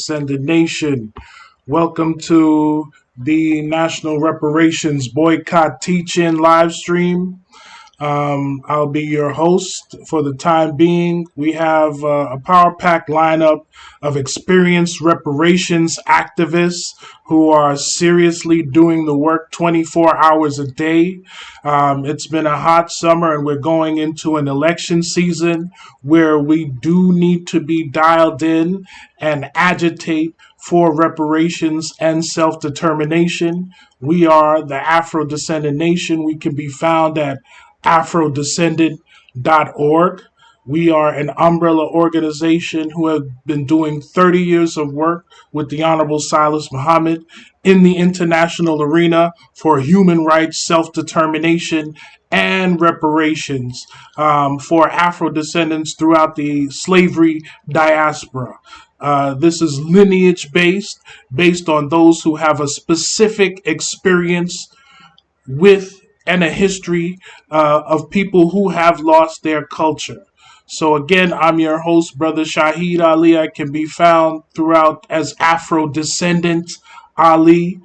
Descended Nation. Welcome to the National Reparations Boycott Teach-In live stream. I'll be your host for the time being. We have a power pack lineup of experienced reparations activists who are seriously doing the work 24 hours a day. It's been a hot summer and we're going into an election season where we do need to be dialed in and agitate for reparations and self-determination. We are the Afro-Descendant Nation. We can be found at afrodescendant.org. We are an umbrella organization who have been doing 30 years of work with the Honorable Silas Muhammad in the international arena for human rights, self-determination, and reparations for Afro descendants throughout the slavery diaspora. This is lineage based on those who have a specific experience with and a history of people who have lost their culture. So again, I'm your host, Brother Shahid Ali. I can be found throughout as Afro Descendant Ali.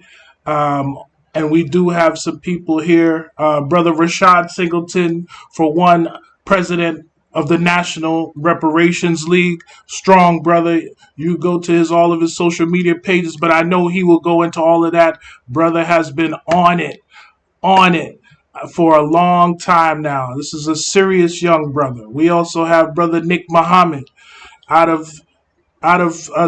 Um, and we do have some people here. Brother Rashad Singleton, for one, president of the National Reparations League. Strong brother. You go to all of his social media pages, but I know he will go into all of that. Brother has been on it for a long time now. This is a serious young brother. We also have Brother Nick Muhammad out of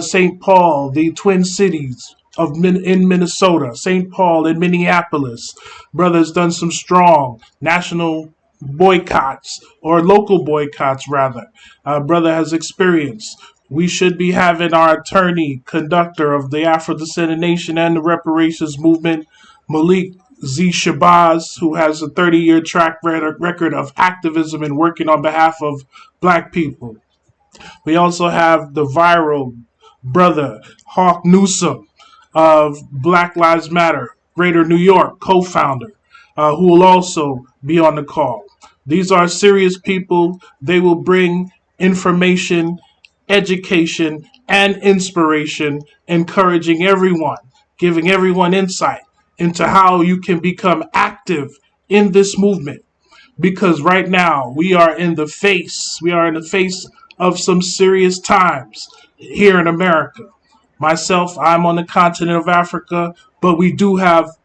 St. Paul, the Twin Cities in Minnesota, St. Paul in Minneapolis. Brother's done some strong national boycotts or local boycotts rather. Brother has experience. We should be having our attorney, conductor of the Afro Descendant Nation and the reparations movement, Malik Z. Shabazz, who has a 30-year track record of activism and working on behalf of black people. We also have the viral brother, Hawk Newsom of Black Lives Matter, Greater New York, co-founder, who will also be on the call. These are serious people. They will bring information, education, and inspiration, encouraging everyone, giving everyone insight into how you can become active in this movement. Because right now we are in the face of some serious times here in America. Myself, I'm on the continent of Africa, but we do have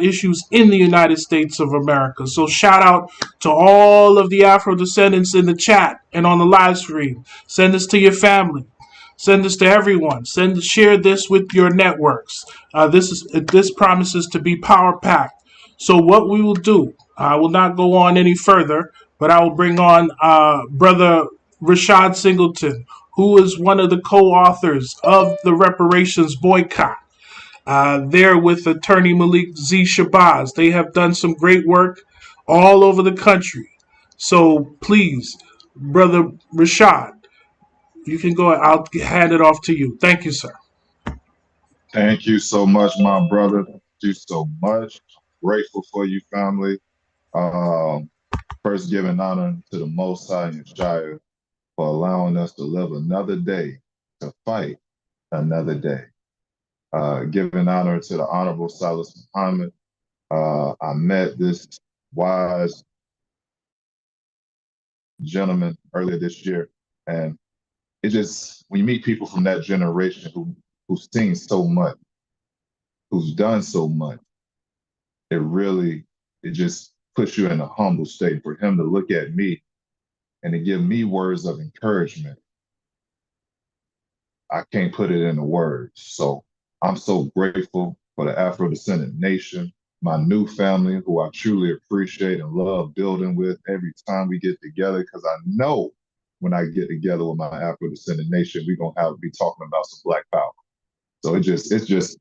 issues in the United States of America. So shout out to all of the Afro descendants in the chat and on the live stream. Send this to your family. Send this to everyone. Share this with your networks. This promises to be power packed. So what we will do, I will not go on any further, but I will bring on Brother Rashad Singleton, who is one of the co-authors of the Reparations Boycott. There with attorney Malik Z. Shabazz. They have done some great work all over the country. So please, Brother Rashad, you can go. I'll hand it off to you. Thank you, sir. Thank you so much, my brother. Thank you so much. Grateful for you, family. Um, First, giving honor to the Most High and Shire for allowing us to live another day, to fight another day. Giving honor to the Honorable Silas Muhammad. I met this wise gentleman earlier this year, and it just, when you meet people from that generation who's seen so much, who's done so much, it just puts you in a humble state. For him to look at me and to give me words of encouragement, I can't put it into words. So I'm so grateful for the Afro Descendant Nation, my new family, who I truly appreciate and love building with every time we get together, because I know when I get together with my Afro Descendant Nation, we're gonna be talking about some Black power. So it's just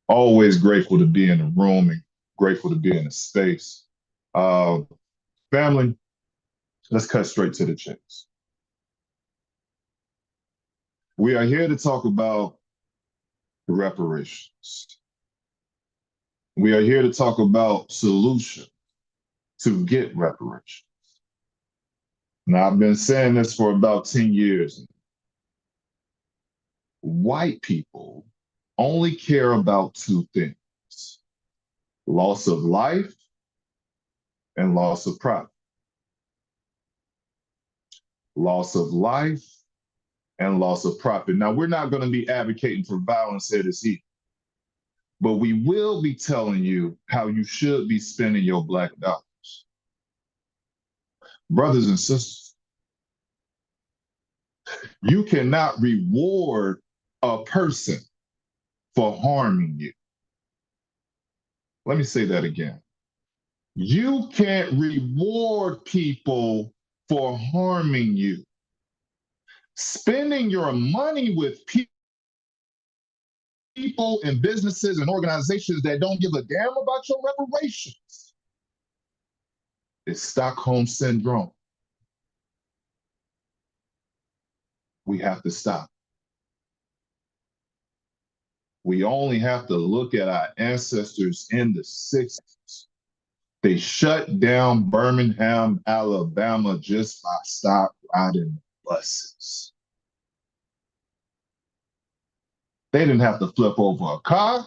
always grateful to be in the room and grateful to be in the space. Family, let's cut straight to the chase. We are here to talk about reparations. We are here to talk about solutions to get reparations. Now, I've been saying this for about 10 years. White people only care about two things: loss of life and loss of profit. Loss of life and loss of profit. Now, we're not going to be advocating for violence here this evening, but we will be telling you how you should be spending your Black dollars. Brothers and sisters, you cannot reward a person for harming you. Let me say that again. You can't reward people for harming you. Spending your money with people and businesses and organizations that don't give a damn about your reparations is Stockholm Syndrome. We have to stop. We only have to look at our ancestors in the 60s. They shut down Birmingham, Alabama just by stop riding buses. They didn't have to flip over a car.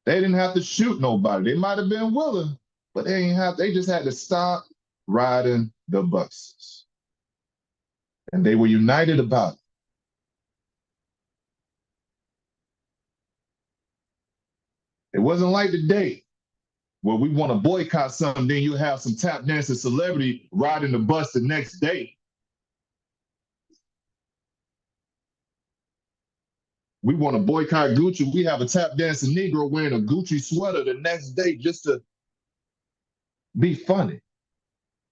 They didn't have to shoot nobody. They might have been willing, but they just had to stop riding the buses. And they were united about it. It wasn't like today where we want to boycott something, then you have some tap dancing celebrity riding the bus the next day. We want to boycott Gucci. We have a tap dancing Negro wearing a Gucci sweater the next day just to be funny.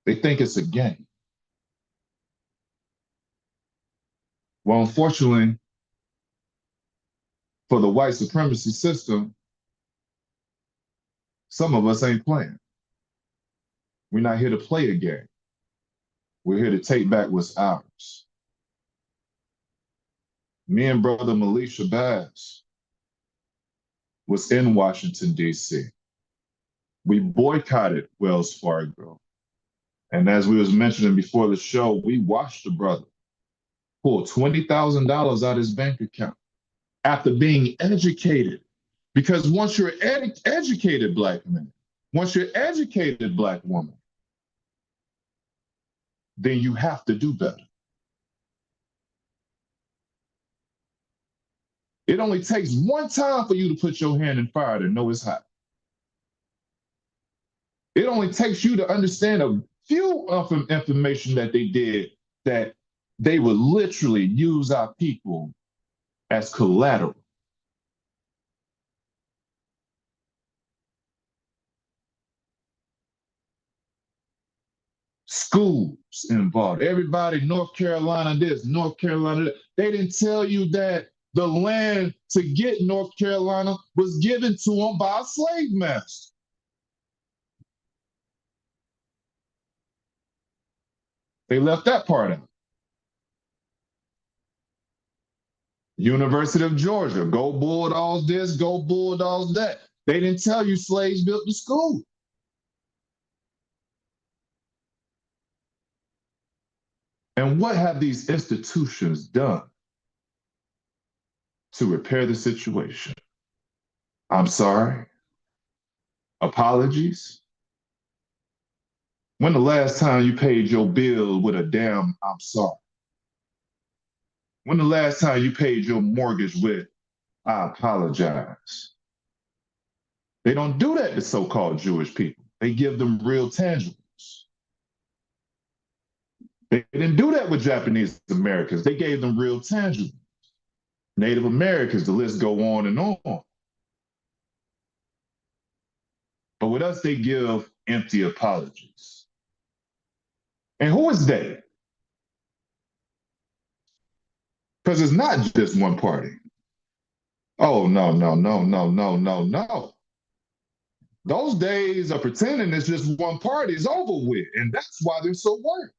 They think it's a game. Well, unfortunately, for the white supremacy system, some of us ain't playing. We're not here to play a game. We're here to take back what's ours. Me and brother Malik Shabazz was in Washington, D.C. We boycotted Wells Fargo. And as we was mentioning before the show, we watched the brother pull $20,000 out of his bank account after being educated. Because once you're educated Black man, once you're educated Black woman, then you have to do better. It only takes one time for you to put your hand in fire to know it's hot. It only takes you to understand a few of information that they did, that they would literally use our people as collateral. Schools involved, everybody, North Carolina this, North Carolina that. They didn't tell you that the land to get North Carolina was given to them by a slave master. They left that part out. University of Georgia, go Bulldogs this, go Bulldogs that. They didn't tell you slaves built the school. And what have these institutions done to repair the situation? I'm sorry. Apologies. When the last time you paid your bill with a damn I'm sorry? When the last time you paid your mortgage with I apologize? They don't do that to so-called Jewish people. They give them real tangibles. They didn't do that with Japanese Americans. They gave them real tangibles. Native Americans, the list go on and on. But with us, they give empty apologies. And who is they? Because it's not just one party. Oh, no, no, no, no, no, no, no. Those days of pretending it's just one party is over with. And that's why they're so worried.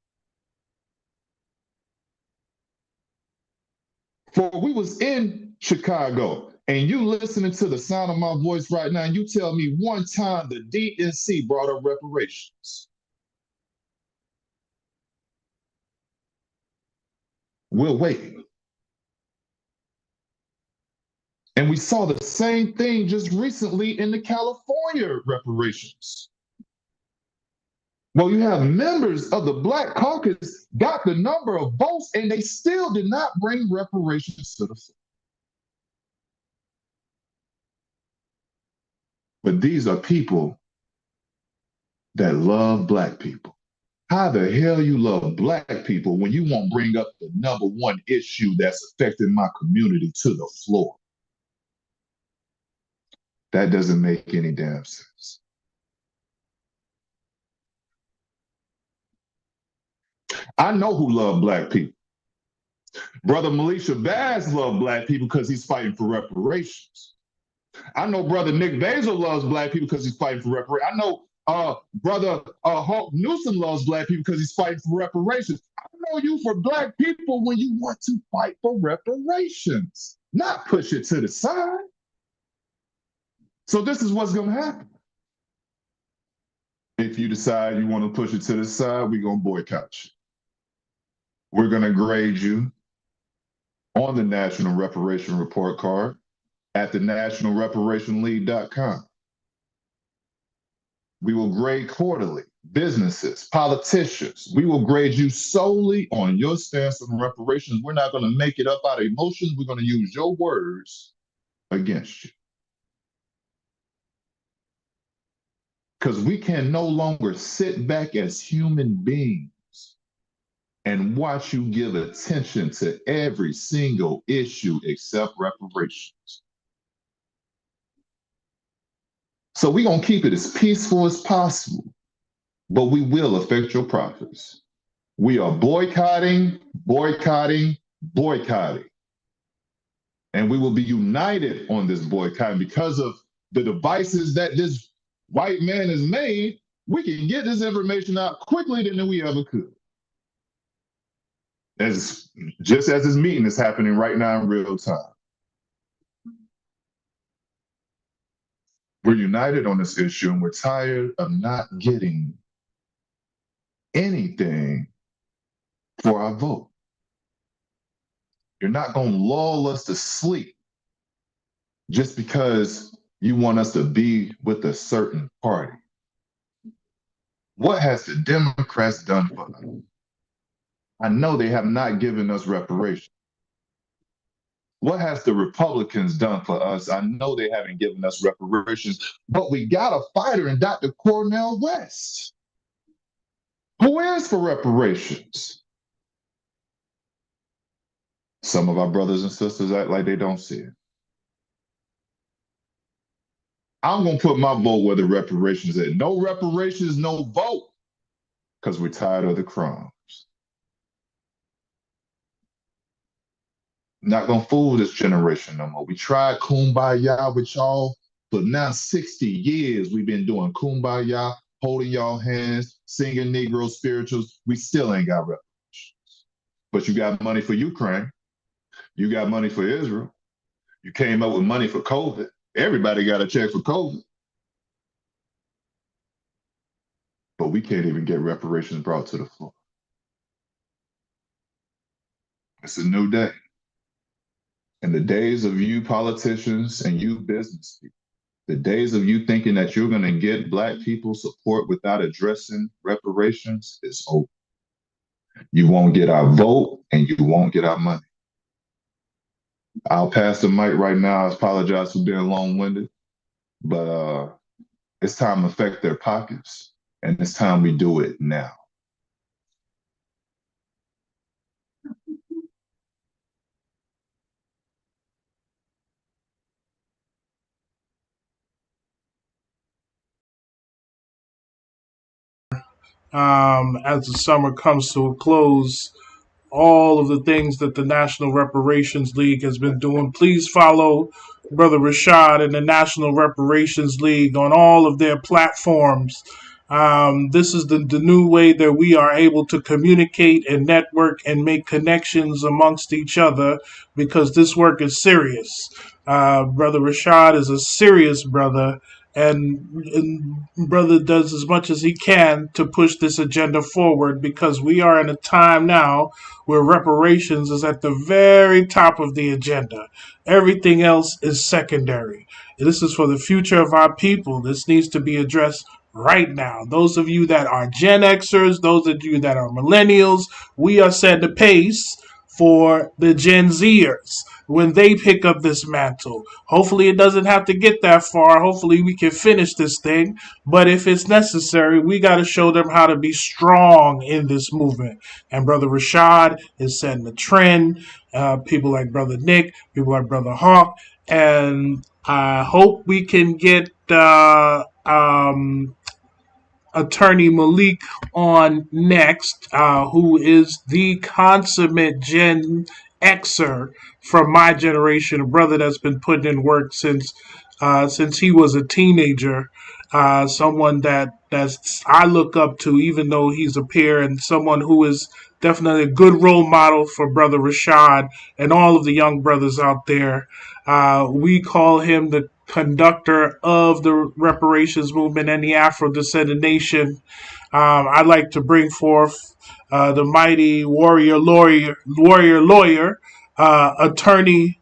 For we was in Chicago, and you listening to the sound of my voice right now, and you tell me one time the DNC brought up reparations. We'll wait. And we saw the same thing just recently in the California reparations. Well, you have members of the Black Caucus got the number of votes, and they still did not bring reparations to the floor. But these are people that love Black people. How the hell you love Black people when you won't bring up the number one issue that's affecting my community to the floor? That doesn't make any damn sense. I know who love Black people. Brother Militia Bass love Black people because he's fighting for reparations. I know Brother Nick Vazel loves Black people because he's fighting for reparations. I know Brother Hulk Newsom loves Black people because he's fighting for reparations. I know you for Black people when you want to fight for reparations, not push it to the side. So this is what's going to happen. If you decide you want to push it to the side, we're going to boycott you. We're going to grade you on the National Reparation Report card at the nationalreparationleague.com. We will grade quarterly businesses, politicians. We will grade you solely on your stance on reparations. We're not going to make it up out of emotions. We're going to use your words against you. Because we can no longer sit back as human beings and watch you give attention to every single issue except reparations. So we're going to keep it as peaceful as possible, but we will affect your profits. We are boycotting, boycotting, boycotting. And we will be united on this boycott because of the devices that this white man has made. We can get this information out quickly than we ever could. Just as this meeting is happening right now in real time. We're united on this issue and we're tired of not getting anything for our vote. You're not going to lull us to sleep just because you want us to be with a certain party. What has the Democrats done for us? I know they have not given us reparations. What has the Republicans done for us? I know they haven't given us reparations, but we got a fighter in Dr. Cornel West, who is for reparations. Some of our brothers and sisters act like they don't see it. I'm going to put my vote where the reparations is. No reparations, no vote, because we're tired of the crimes. Not going to fool this generation no more. We tried kumbaya with y'all, but now 60 years we've been doing kumbaya, holding y'all hands, singing Negro spirituals. We still ain't got reparations. But you got money for Ukraine. You got money for Israel. You came up with money for COVID. Everybody got a check for COVID. But we can't even get reparations brought to the floor. It's a new day. And the days of you politicians and you business people, the days of you thinking that you're going to get Black people support without addressing reparations is over. You won't get our vote and you won't get our money. I'll pass the mic right now. I apologize for being long-winded, but it's time to affect their pockets, and it's time we do it now. As the summer comes to a close, all of the things that the National Reparations League has been doing. Please follow Brother Rashad and the National Reparations League on all of their platforms. This is the new way that we are able to communicate and network and make connections amongst each other because this work is serious. Brother Rashad is a serious brother, and brother does as much as he can to push this agenda forward because we are in a time now where reparations is at the very top of the agenda. Everything else is secondary. This is for the future of our people. This needs to be addressed right now. Those of you that are Gen Xers, those of you that are millennials, we are setting the pace for the Gen Zers when they pick up this mantle. Hopefully, it doesn't have to get that far. Hopefully, we can finish this thing. But if it's necessary, we got to show them how to be strong in this movement. And Brother Rashad is setting the trend. People like Brother Nick, people like Brother Hawk. And I hope we can get Attorney Malik on next, who is the consummate Gen Xer from my generation, a brother that's been putting in work since he was a teenager. Someone that's I look up to, even though he's a peer, and someone who is definitely a good role model for Brother Rashad and all of the young brothers out there. We call him the conductor of the reparations movement and the Afro Descendant Nation. I'd like to bring forth the mighty warrior lawyer, attorney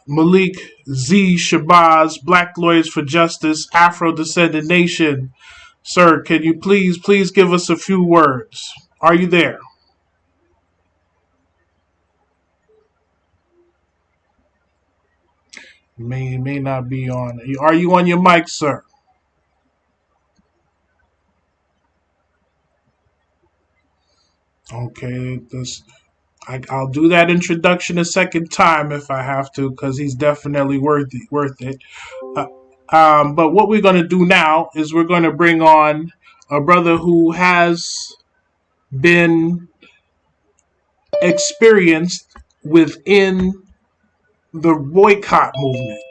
Malik Z. Shabazz, Black Lawyers for Justice, Afro Descendant Nation. Sir, can you please give us a few words? Are you there? You may not be on. Are you on your mic, sir? Okay, I'll do that introduction a second time if I have to, because he's definitely worth it. Uh, but what we're going to do now is we're going to bring on a brother who has been experienced within the boycott movement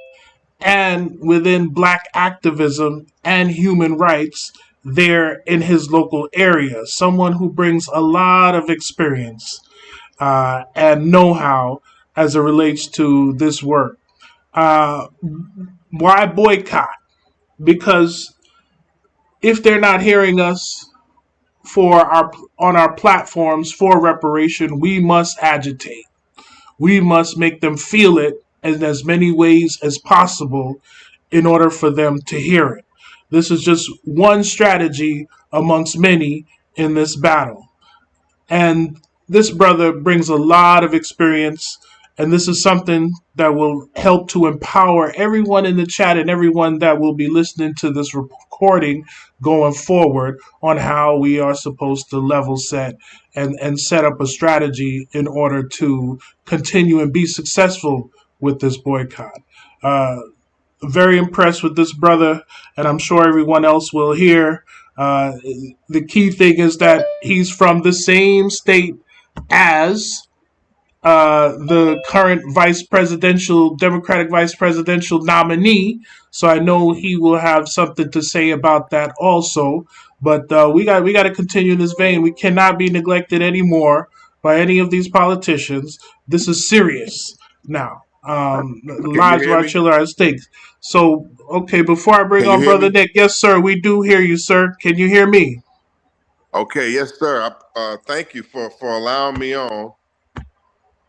and within black activism and human rights there in his local area. Someone who brings a lot of experience and know how as it relates to this work. Uh, why boycott? Because if they're not hearing us for our on our platforms for reparation, we must agitate. We must make them feel it in as many ways as possible in order for them to hear it. This is just one strategy amongst many in this battle. And this brother brings a lot of experience, and this is something that will help to empower everyone in the chat and everyone that will be listening to this recording going forward on how we are supposed to level set and set up a strategy in order to continue and be successful with this boycott. Uh, Very impressed with this brother, and I'm sure everyone else will hear. Uh, the key thing is that he's from the same state as the current Democratic vice presidential nominee. So I know he will have something to say about that also. But we got to continue in this vein. We cannot be neglected anymore by any of these politicians. This is serious now. The Can you lives of hear our me? children are at stake. So, okay, before I bring Can you on hear Brother me? Nick, yes, sir, we do hear you, sir. Can you hear me? Okay, yes, sir. Thank you for allowing me on.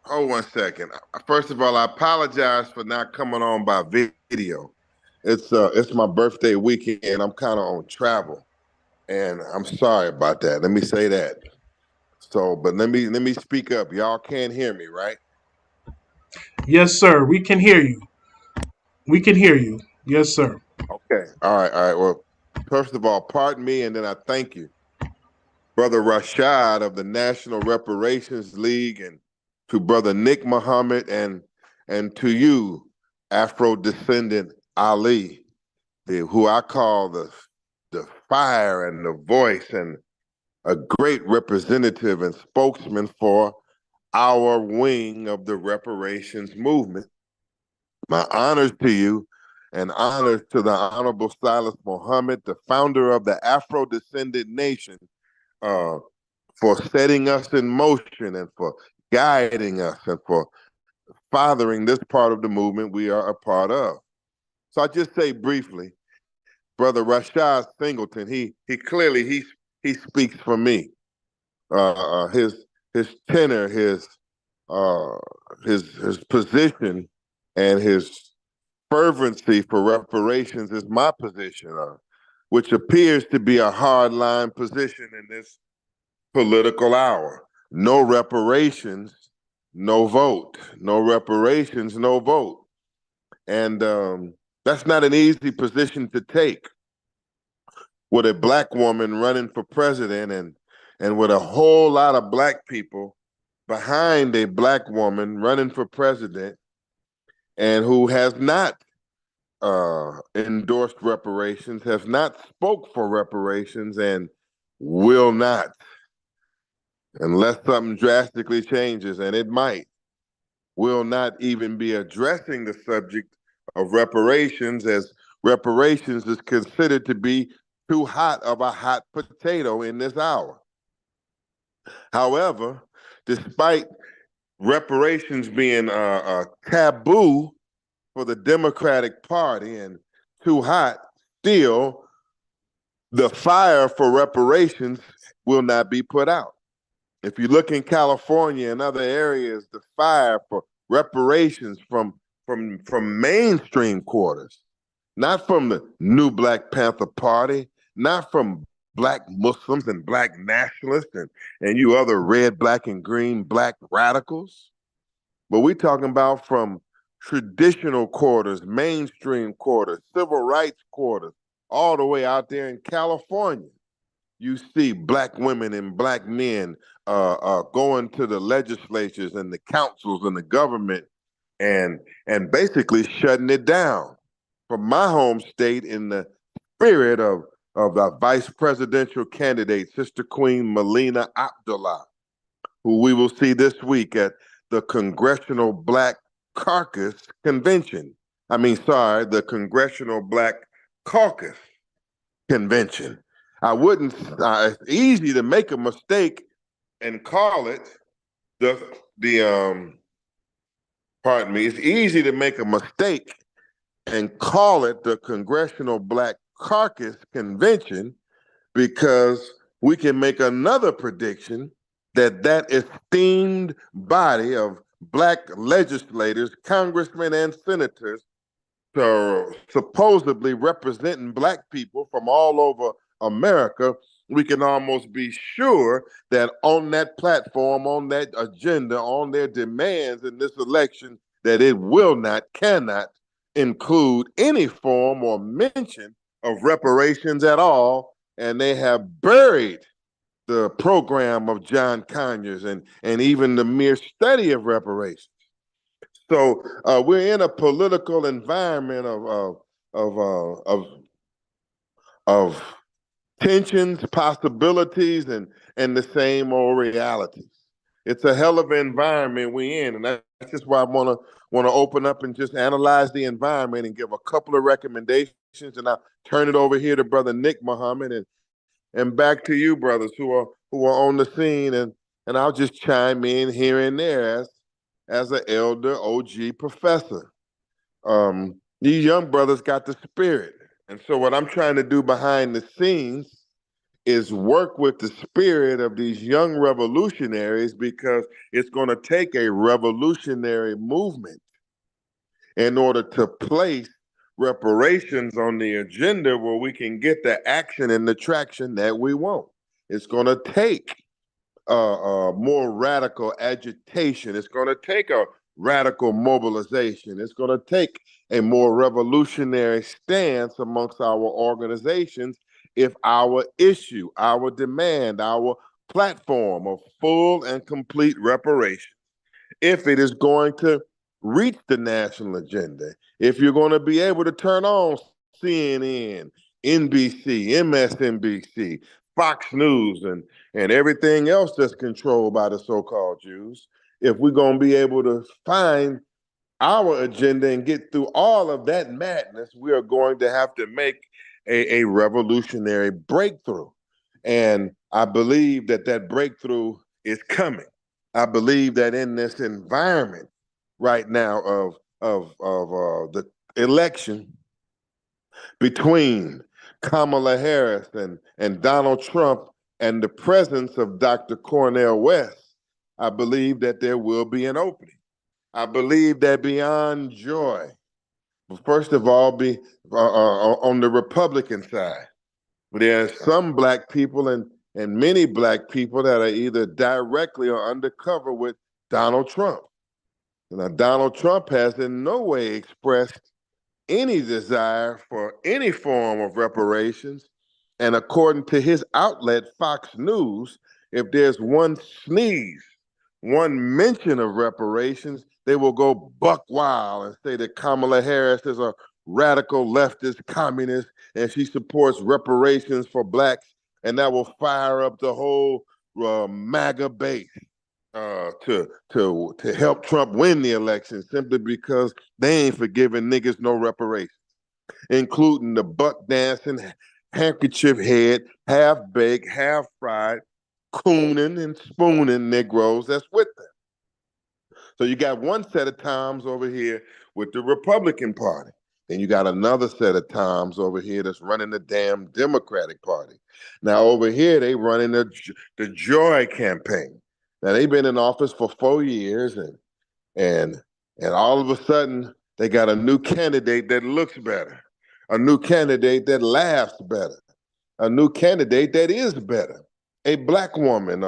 Hold 1 second. First of all, I apologize for not coming on by video. It's my birthday weekend. I'm kind of on travel, and I'm sorry about that. Let me say that. So, but let me speak up. Y'all can't hear me, right? Yes, sir. We can hear you. We can hear you. Yes, sir. Okay. All right. Well, first of all, pardon me, and then I thank you. Brother Rashad of the National Reparations League, and to Brother Nick Muhammad, and to you, Afro descendant Ali, who I call the fire and the voice and a great representative and spokesman for our wing of the reparations movement. My honors to you, and honors to the Honorable Silas Muhammad, the founder of the Afro Descendant Nation, uh, for setting us in motion and for guiding us and for fathering this part of the movement we are a part of. So I just say briefly, Brother Rashad Singleton, he clearly he speaks for me. His tenor, uh, his position, and his fervency for reparations is my position, which appears to be a hardline position in this political hour. No reparations, no vote. No reparations, no vote. And that's not an easy position to take with a black woman running for president and with a whole lot of black people behind a black woman running for president and who has not endorsed reparations, has not spoke for reparations, and will not, unless something drastically changes, and it might, will not even be addressing the subject of reparations, as reparations is considered to be too hot of a hot potato in this hour. However, despite reparations being a taboo for the Democratic Party and too hot, still the fire for reparations will not be put out. If you look in California and other areas, the fire for reparations from mainstream quarters, not from the new Black Panther Party, not from black Muslims and black nationalists and you other red, black, and green black radicals, but we're talking about from traditional quarters, mainstream quarters, civil rights quarters, all the way out there in California. You see black women and black men going to the legislatures and the councils and the government and basically shutting it down. From my home state, in the spirit of the vice presidential candidate, Sister Queen Melina Abdullah, who we will see this week at the Congressional Black Caucus Convention. The Congressional Black Caucus Convention. I wouldn't, it's easy to make a mistake and call it pardon me, it's easy to make a mistake and call it the Congressional Black Caucus Convention, because we can make another prediction that esteemed body of black legislators, congressmen, and senators supposedly representing black people from all over America, we can almost be sure that on that platform, on that agenda, on their demands in this election, that it will not, cannot include any form or mention of reparations at all. And they have buried the program of John Conyers and even the mere study of reparations. So we're in a political environment of tensions, possibilities, and the same old realities. It's a hell of an environment we're in, and that's just why I want to open up and just analyze the environment and give a couple of recommendations, and I'll turn it over here to Brother Nick Muhammad and back to you, brothers who are on the scene, and I'll just chime in here and there as an elder OG professor. These young brothers got the spirit, and so what I'm trying to do behind the scenes is work with the spirit of these young revolutionaries, because it's going to take a revolutionary movement in order to place reparations on the agenda where we can get the action and the traction that we want. It's going to take more radical agitation. It's going to take a radical mobilization. It's going to take a more revolutionary stance amongst our organizations if our issue, our demand, our platform of full and complete reparations, if it is going to reach the national agenda, if you're going to be able to turn on CNN, NBC, MSNBC, Fox News, and everything else that's controlled by the so-called Jews, if we're going to be able to find our agenda and get through all of that madness, we are going to have to make a revolutionary breakthrough. And I believe that breakthrough is coming. I believe that in this environment right now of the election between Kamala Harris and Donald Trump and the presence of Dr. Cornel West, I believe that there will be an opening. I believe that beyond joy, first of all, be on the Republican side, there are some black people and many black people that are either directly or undercover with Donald Trump. Now, Donald Trump has in no way expressed any desire for any form of reparations. And according to his outlet, Fox News, if there's one sneeze, one mention of reparations, they will go buck wild and say that Kamala Harris is a radical leftist communist and she supports reparations for blacks, and that will fire up the whole MAGA base to help Trump win the election simply because they ain't forgiving niggas no reparations, including the buck dancing, handkerchief head, half baked, half fried, cooning and spooning Negroes that's with them. So you got one set of times over here with the Republican Party. Then you got another set of times over here that's running the damn Democratic Party. Now over here, they running the Joy campaign. Now they've been in office for 4 years and all of a sudden they got a new candidate that looks better, a new candidate that laughs better, a new candidate that is better, a black woman,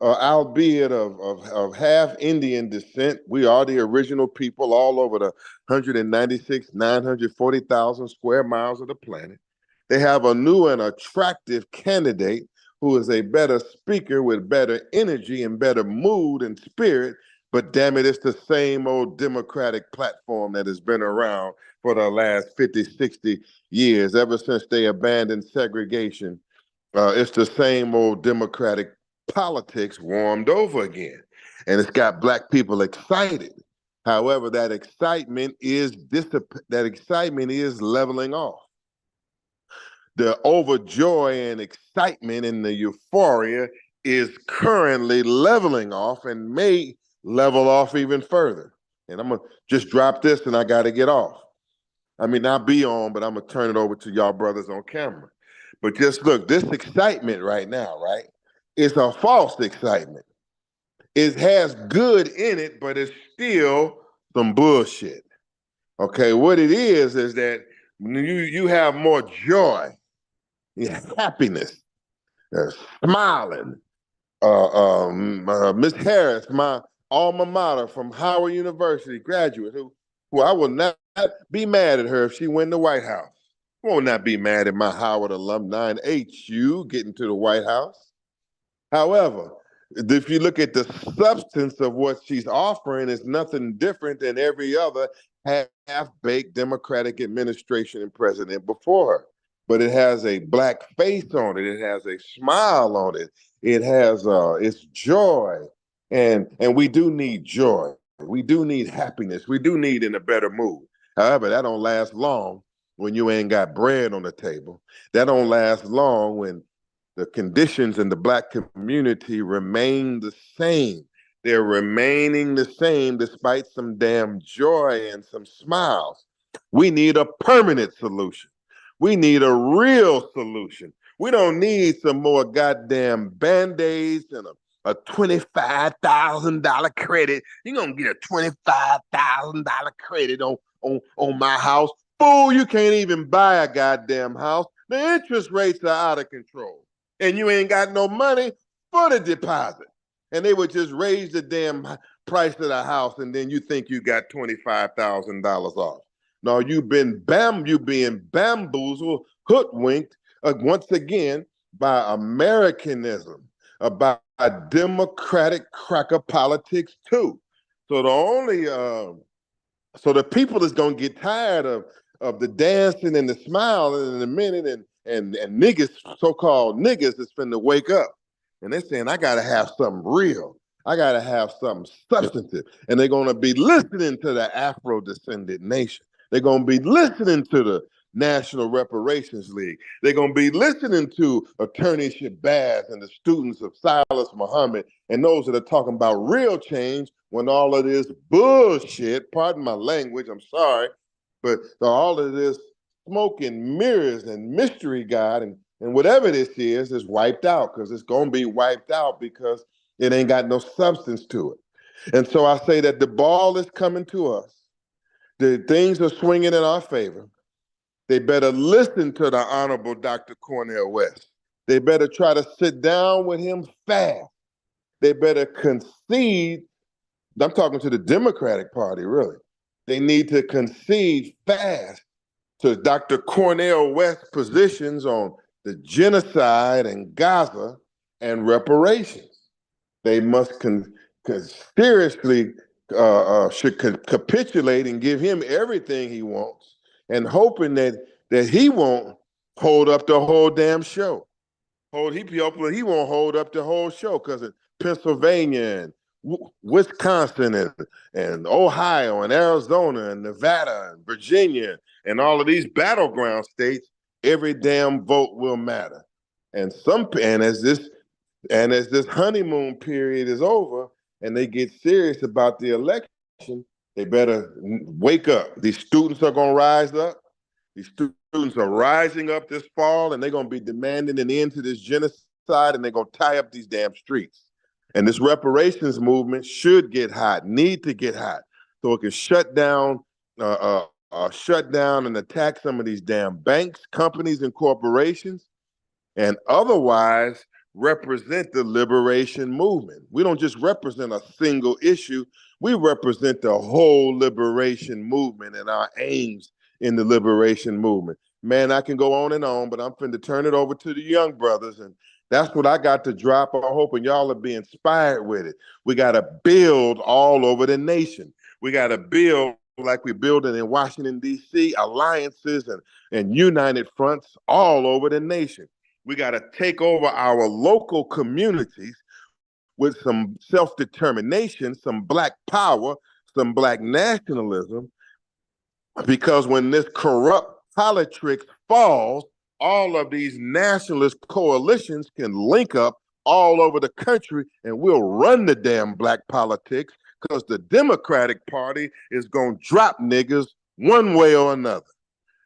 albeit of half Indian descent. We are the original people all over the 940,000 square miles of the planet. They have a new and attractive candidate who is a better speaker with better energy and better mood and spirit. But damn it, it's the same old Democratic platform that has been around for the last 50, 60 years, ever since they abandoned segregation. It's the same old Democratic politics warmed over again. And it's got black people excited. However, that excitement is leveling off. The overjoy and excitement and the euphoria is currently leveling off and may level off even further. And I'm gonna just drop this and I gotta get off. I mean, I'll be on, but I'm gonna turn it over to y'all brothers on camera. But just look, this excitement right now, right? It's a false excitement. It has good in it, but it's still some bullshit. Okay, what it is that you have more joy, happiness, smiling. Miss Harris, my alma mater from Howard University graduate, who I will not be mad at her if she win the White House. I will not be mad at my Howard alumni and HU getting to the White House. However, if you look at the substance of what she's offering, it's nothing different than every other half-baked Democratic administration and president before her. But it has a black face on it. It has a smile on it. It has it's joy, and we do need joy. We do need happiness. We do need in a better mood. However, that don't last long when you ain't got bread on the table. That don't last long when the conditions in the black community remain the same. They're remaining the same despite some damn joy and some smiles. We need a permanent solution. We need a real solution. We don't need some more goddamn band-aids and a $25,000 credit. You're gonna get a $25,000 credit on my house. Fool, you can't even buy a goddamn house. The interest rates are out of control. And you ain't got no money for the deposit. And they would just raise the damn price of the house, and then you think you got $25,000 off. No, you've being bamboozled, hoodwinked once again by Americanism, by democratic cracker politics too. So the people is gonna get tired of the dancing and the smiling in a minute, and niggas, so-called niggas, is finna wake up. And they're saying, I gotta have something real. I gotta have something substantive. And they're gonna be listening to the Afro-descendant nation. They're gonna be listening to the National Reparations League. They're gonna be listening to Attorney Shabazz and the students of Silas Muhammad and those that are talking about real change when all of this bullshit, pardon my language, I'm sorry, but all of this smoke and mirrors and mystery God and whatever this is wiped out, because it's going to be wiped out because it ain't got no substance to it. And so I say that the ball is coming to us. The things are swinging in our favor. They better listen to the Honorable Dr. Cornel West. They better try to sit down with him fast. They better concede. I'm talking to the Democratic Party, really. They need to concede fast to Dr. Cornel West's positions on the genocide in Gaza and reparations. They must seriously should capitulate and give him everything he wants, and hoping that he won't hold up the whole damn show. He won't hold up the whole show, because in Pennsylvania and Wisconsin and Ohio and Arizona and Nevada and Virginia and all of these battleground states, every damn vote will matter. And as this honeymoon period is over and they get serious about the election, they better wake up. These students are going to rise up. These students are rising up this fall, and they're going to be demanding an end to this genocide, and they're going to tie up these damn streets. And this reparations movement should get hot, need to get hot, so it can shut down and attack some of these damn banks, companies, and corporations, and otherwise represent the liberation movement. We don't just represent a single issue, we represent the whole liberation movement and our aims in the liberation movement. Man, I can go on, but I'm finna turn it over to the young brothers, and that's what I got to drop. I'm hoping y'all will be inspired with it. We got to build all over the nation. We got to build like we're building in Washington, D.C., alliances and united fronts all over the nation. We got to take over our local communities with some self-determination, some Black power, some Black nationalism, because when this corrupt politics falls, all of these nationalist coalitions can link up all over the country, and we'll run the damn Black politics, because the Democratic Party is going to drop niggas one way or another.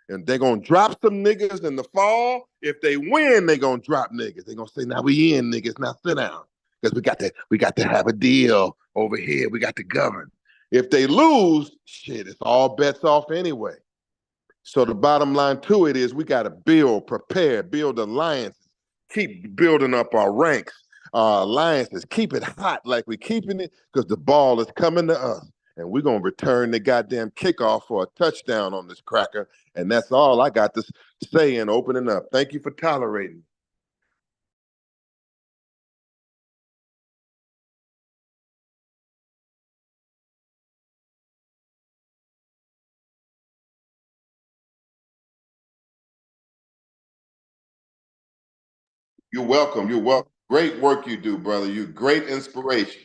And they're going to drop some niggas in the fall. If they win, they're going to drop niggas. They're going to say, now we in, niggas, now sit down. Because we got to have a deal over here. We got to govern. If they lose, shit, it's all bets off anyway. So the bottom line to it is we got to build, prepare, build alliances, keep building up our ranks, our alliances, keep it hot like we're keeping it, because the ball is coming to us. And we're going to return the goddamn kickoff for a touchdown on this cracker. And that's all I got to say in opening up. Thank you for tolerating. You're welcome. You're welcome. Great work you do, brother. You're great inspiration.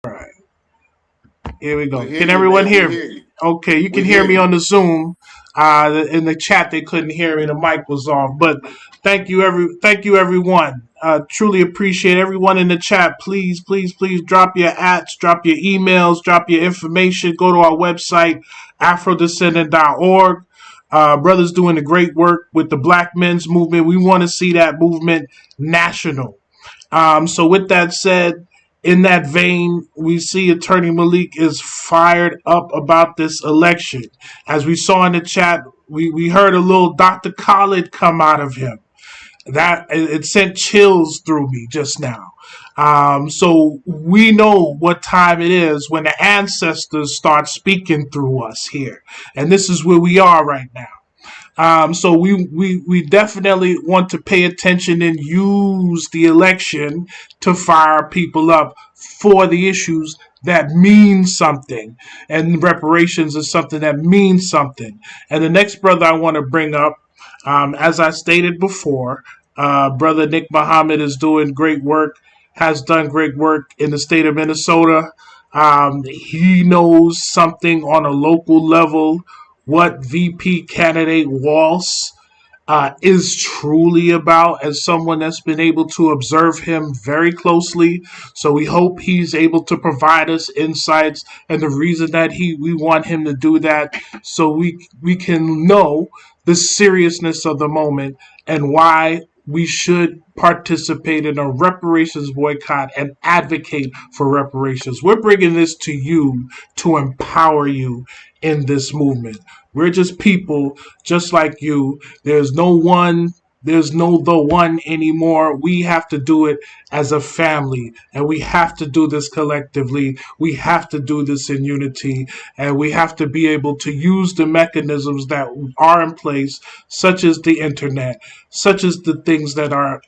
All right. Here we go. We hear Can you, everyone man. We hear me? hear you. Okay, you can We hear hear me you. on the Zoom. In the chat, they couldn't hear me. The mic was off. But thank you, everyone. Truly appreciate everyone in the chat. Please, please, please drop your ats, drop your emails, drop your information. Go to our website, afrodescendant.org. Brothers doing the great work with the Black Men's Movement. We want to see that movement national. So with that said, in that vein, we see Attorney Malik is fired up about this election. As we saw in the chat, we heard a little Dr. Khaled come out of him. That it sent chills through me just now. So we know what time it is when the ancestors start speaking through us here. And this is where we are right now. So we definitely want to pay attention and use the election to fire people up for the issues that mean something. And reparations is something that means something. And the next brother I want to bring up, as I stated before, brother Nick Muhammad is doing great work, has done great work in the state of Minnesota. He knows something on a local level what VP candidate Walsh is truly about as someone that's been able to observe him very closely. So we hope he's able to provide us insights and the reason that we want him to do that so we can know the seriousness of the moment and why we should participate in a reparations boycott and advocate for reparations. We're bringing this to you to empower you in this movement. We're just people just like you. There's no the one anymore. We have to do it as a family, and we have to do this collectively. We have to do this in unity, and we have to be able to use the mechanisms that are in place, such as the internet, such as the things that are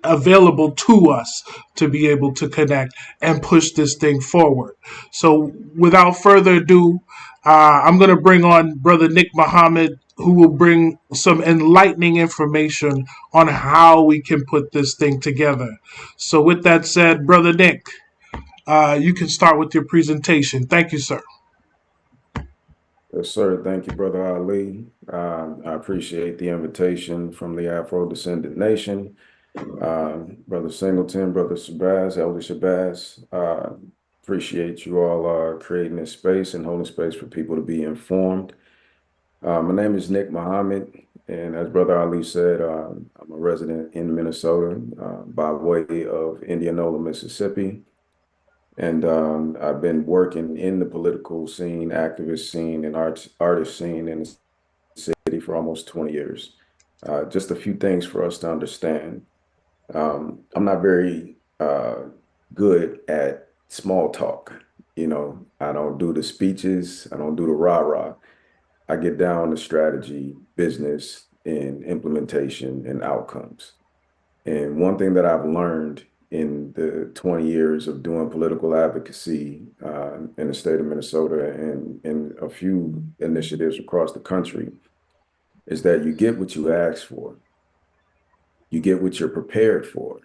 available to us to be able to connect and push this thing forward. So, without further ado, I'm going to bring on Brother Nick Muhammad, who will bring some enlightening information on how we can put this thing together. So, with that said, Brother Nick, you can start with your presentation. Thank you, sir. Yes, sir. Thank you, Brother Ali. I appreciate the invitation from the Afro-Descendant Nation. Brother Singleton, Brother Shabazz, Elder Shabazz, appreciate you all creating this space and holding space for people to be informed. My name is Nick Muhammad, and as Brother Ali said, I'm a resident in Minnesota by way of Indianola, Mississippi. And I've been working in the political scene, activist scene, and artist scene in the city for almost 20 years. Just a few things for us to understand. I'm not very good at small talk. You know, I don't do the speeches. I don't do the rah-rah. I get down to strategy, business, and implementation and outcomes. And one thing that I've learned in the 20 years of doing political advocacy in the state of Minnesota and in a few initiatives across the country is that you get what you ask for. You get what you're prepared for.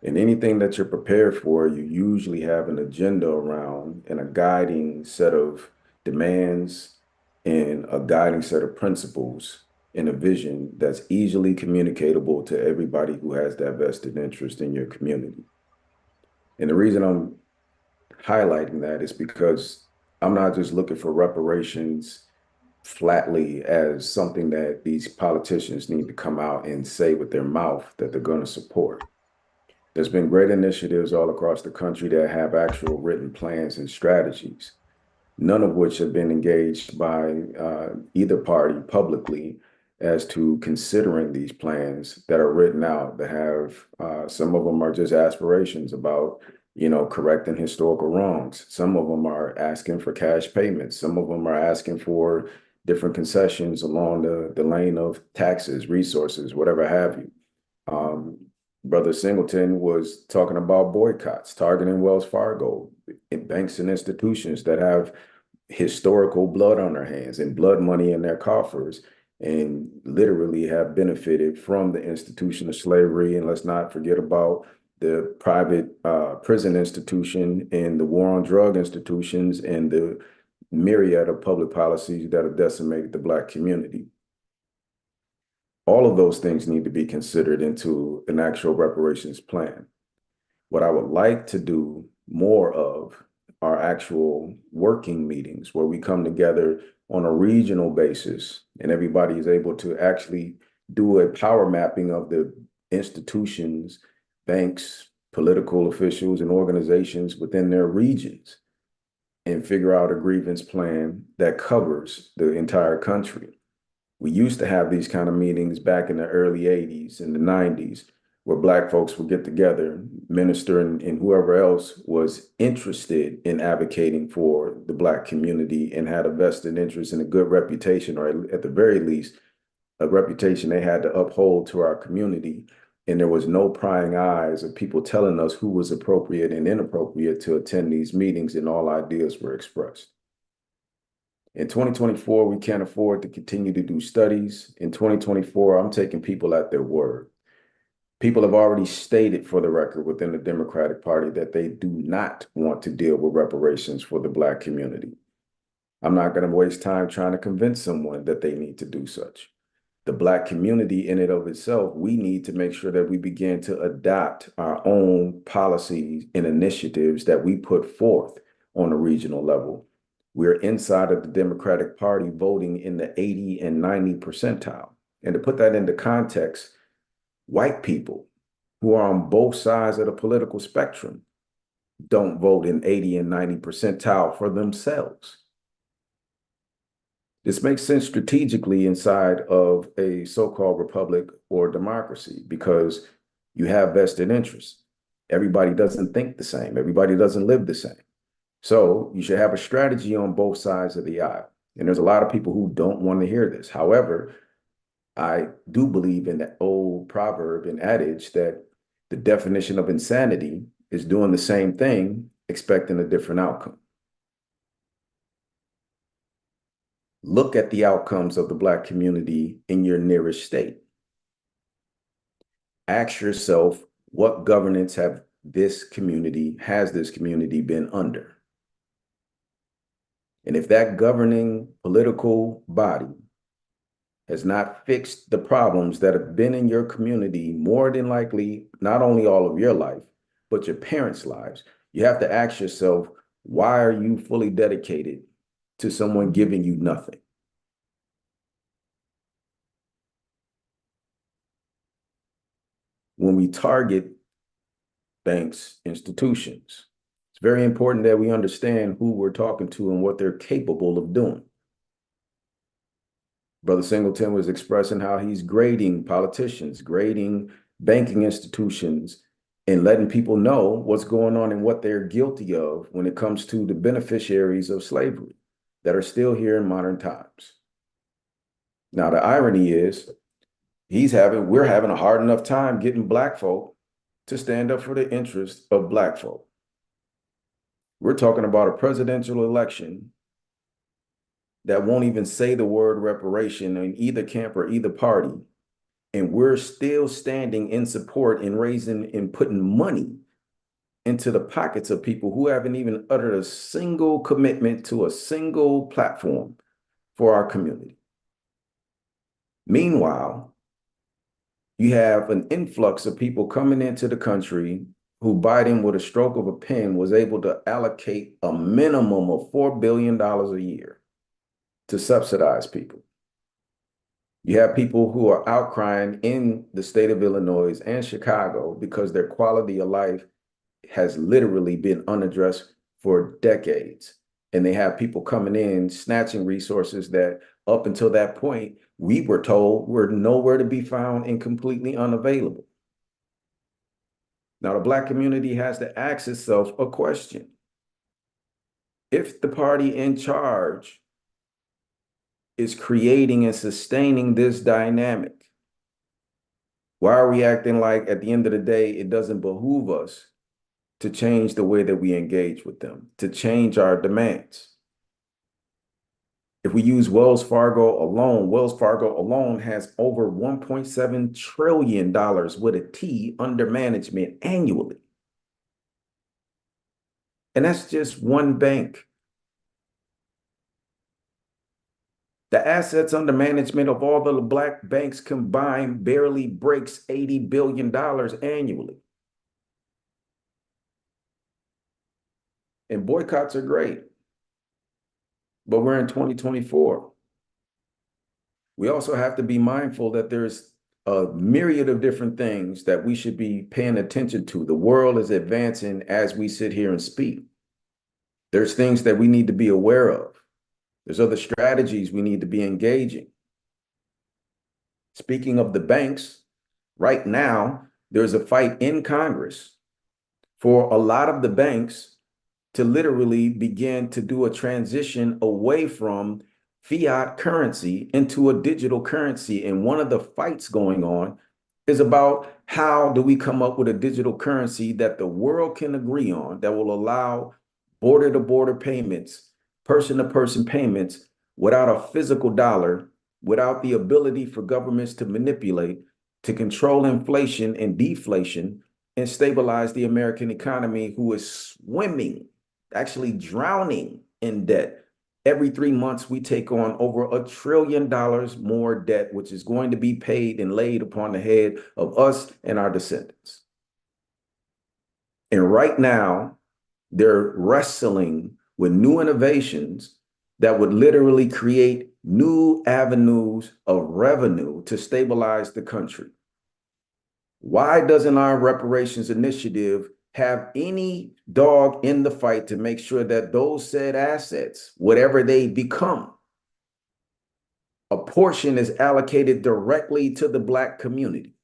And anything that you're prepared for, you usually have an agenda around and a guiding set of demands and a guiding set of principles and a vision that's easily communicatable to everybody who has that vested interest in your community. And the reason I'm highlighting that is because I'm not just looking for reparations flatly as something that these politicians need to come out and say with their mouth that they're going to support. There's been great initiatives all across the country that have actual written plans and strategies, none of which have been engaged by either party publicly as to considering these plans that are written out that have, some of them are just aspirations about, you know, correcting historical wrongs. Some of them are asking for cash payments. Some of them are asking for different concessions along the lane of taxes, resources, whatever have you. Brother Singleton was talking about boycotts, targeting Wells Fargo, banks and institutions that have historical blood on their hands and blood money in their coffers and literally have benefited from the institution of slavery. And let's not forget about the private prison institution and the war on drug institutions and the myriad of public policies that have decimated the Black community. All of those things need to be considered into an actual reparations plan. What I would like to do more of are actual working meetings where we come together on a regional basis and everybody is able to actually do a power mapping of the institutions, banks, political officials, and organizations within their regions and figure out a grievance plan that covers the entire country. We used to have these kind of meetings back in the early 80s and the 90s where Black folks would get together, minister, and whoever else was interested in advocating for the Black community and had a vested interest in a good reputation, or at the very least, a reputation they had to uphold to our community. And there was no prying eyes of people telling us who was appropriate and inappropriate to attend these meetings, and all ideas were expressed. In 2024, we can't afford to continue to do studies. In 2024, I'm taking people at their word. People have already stated, for the record, within the Democratic Party that they do not want to deal with reparations for the Black community. I'm not going to waste time trying to convince someone that they need to do such. The Black community in and of itself, we need to make sure that we begin to adopt our own policies and initiatives that we put forth on a regional level. We're inside of the Democratic Party voting in the 80 and 90 percentile. And to put that into context, white people who are on both sides of the political spectrum don't vote in 80 and 90 percentile for themselves. This makes sense strategically inside of a so-called republic or democracy because you have vested interests. Everybody doesn't think the same. Everybody doesn't live the same. So you should have a strategy on both sides of the aisle. And there's a lot of people who don't want to hear this. However, I do believe in that old proverb and adage that the definition of insanity is doing the same thing, expecting a different outcome. Look at the outcomes of the Black community in your nearest state. Ask yourself, what governance has this community been under? And if that governing political body has not fixed the problems that have been in your community, more than likely, not only all of your life, but your parents' lives, you have to ask yourself, why are you fully dedicated to someone giving you nothing? When we target banks, institutions, it's very important that we understand who we're talking to and what they're capable of doing. Brother Singleton was expressing how he's grading politicians, grading banking institutions, and letting people know what's going on and what they're guilty of when it comes to the beneficiaries of slavery that are still here in modern times. Now, the irony is we're having a hard enough time getting Black folk to stand up for the interests of Black folk. We're talking about a presidential election that won't even say the word reparation in either camp or either party. And we're still standing in support and raising and putting money into the pockets of people who haven't even uttered a single commitment to a single platform for our community. Meanwhile, you have an influx of people coming into the country who Biden, with a stroke of a pen, was able to allocate a minimum of $4 billion a year to subsidize people. You have people who are outcrying in the state of Illinois and Chicago because their quality of life has literally been unaddressed for decades. And they have people coming in, snatching resources that up until that point, we were told were nowhere to be found and completely unavailable. Now, the Black community has to ask itself a question. If the party in charge is creating and sustaining this dynamic, why are we acting like at the end of the day, it doesn't behoove us to change the way that we engage with them, to change our demands? If we use Wells Fargo alone has over $1.7 trillion with a T under management annually. And that's just one bank. The assets under management of all the black banks combined barely breaks $80 billion annually. And boycotts are great, but we're in 2024. We also have to be mindful that there's a myriad of different things that we should be paying attention to. The world is advancing as we sit here and speak. There's things that we need to be aware of. There's other strategies we need to be engaging. Speaking of the banks, right now, there's a fight in Congress for a lot of the banks to literally begin to do a transition away from fiat currency into a digital currency. And one of the fights going on is about how do we come up with a digital currency that the world can agree on that will allow border-to-border payments, person-to-person payments without a physical dollar, without the ability for governments to manipulate, to control inflation and deflation, and stabilize the American economy, who is swimming, actually drowning in debt. Every 3 months, we take on over $1 trillion more debt, which is going to be paid and laid upon the head of us and our descendants. And right now, they're wrestling with new innovations that would literally create new avenues of revenue to stabilize the country. Why doesn't our reparations initiative have any dog in the fight to make sure that those said assets, whatever they become, a portion is allocated directly to the Black community?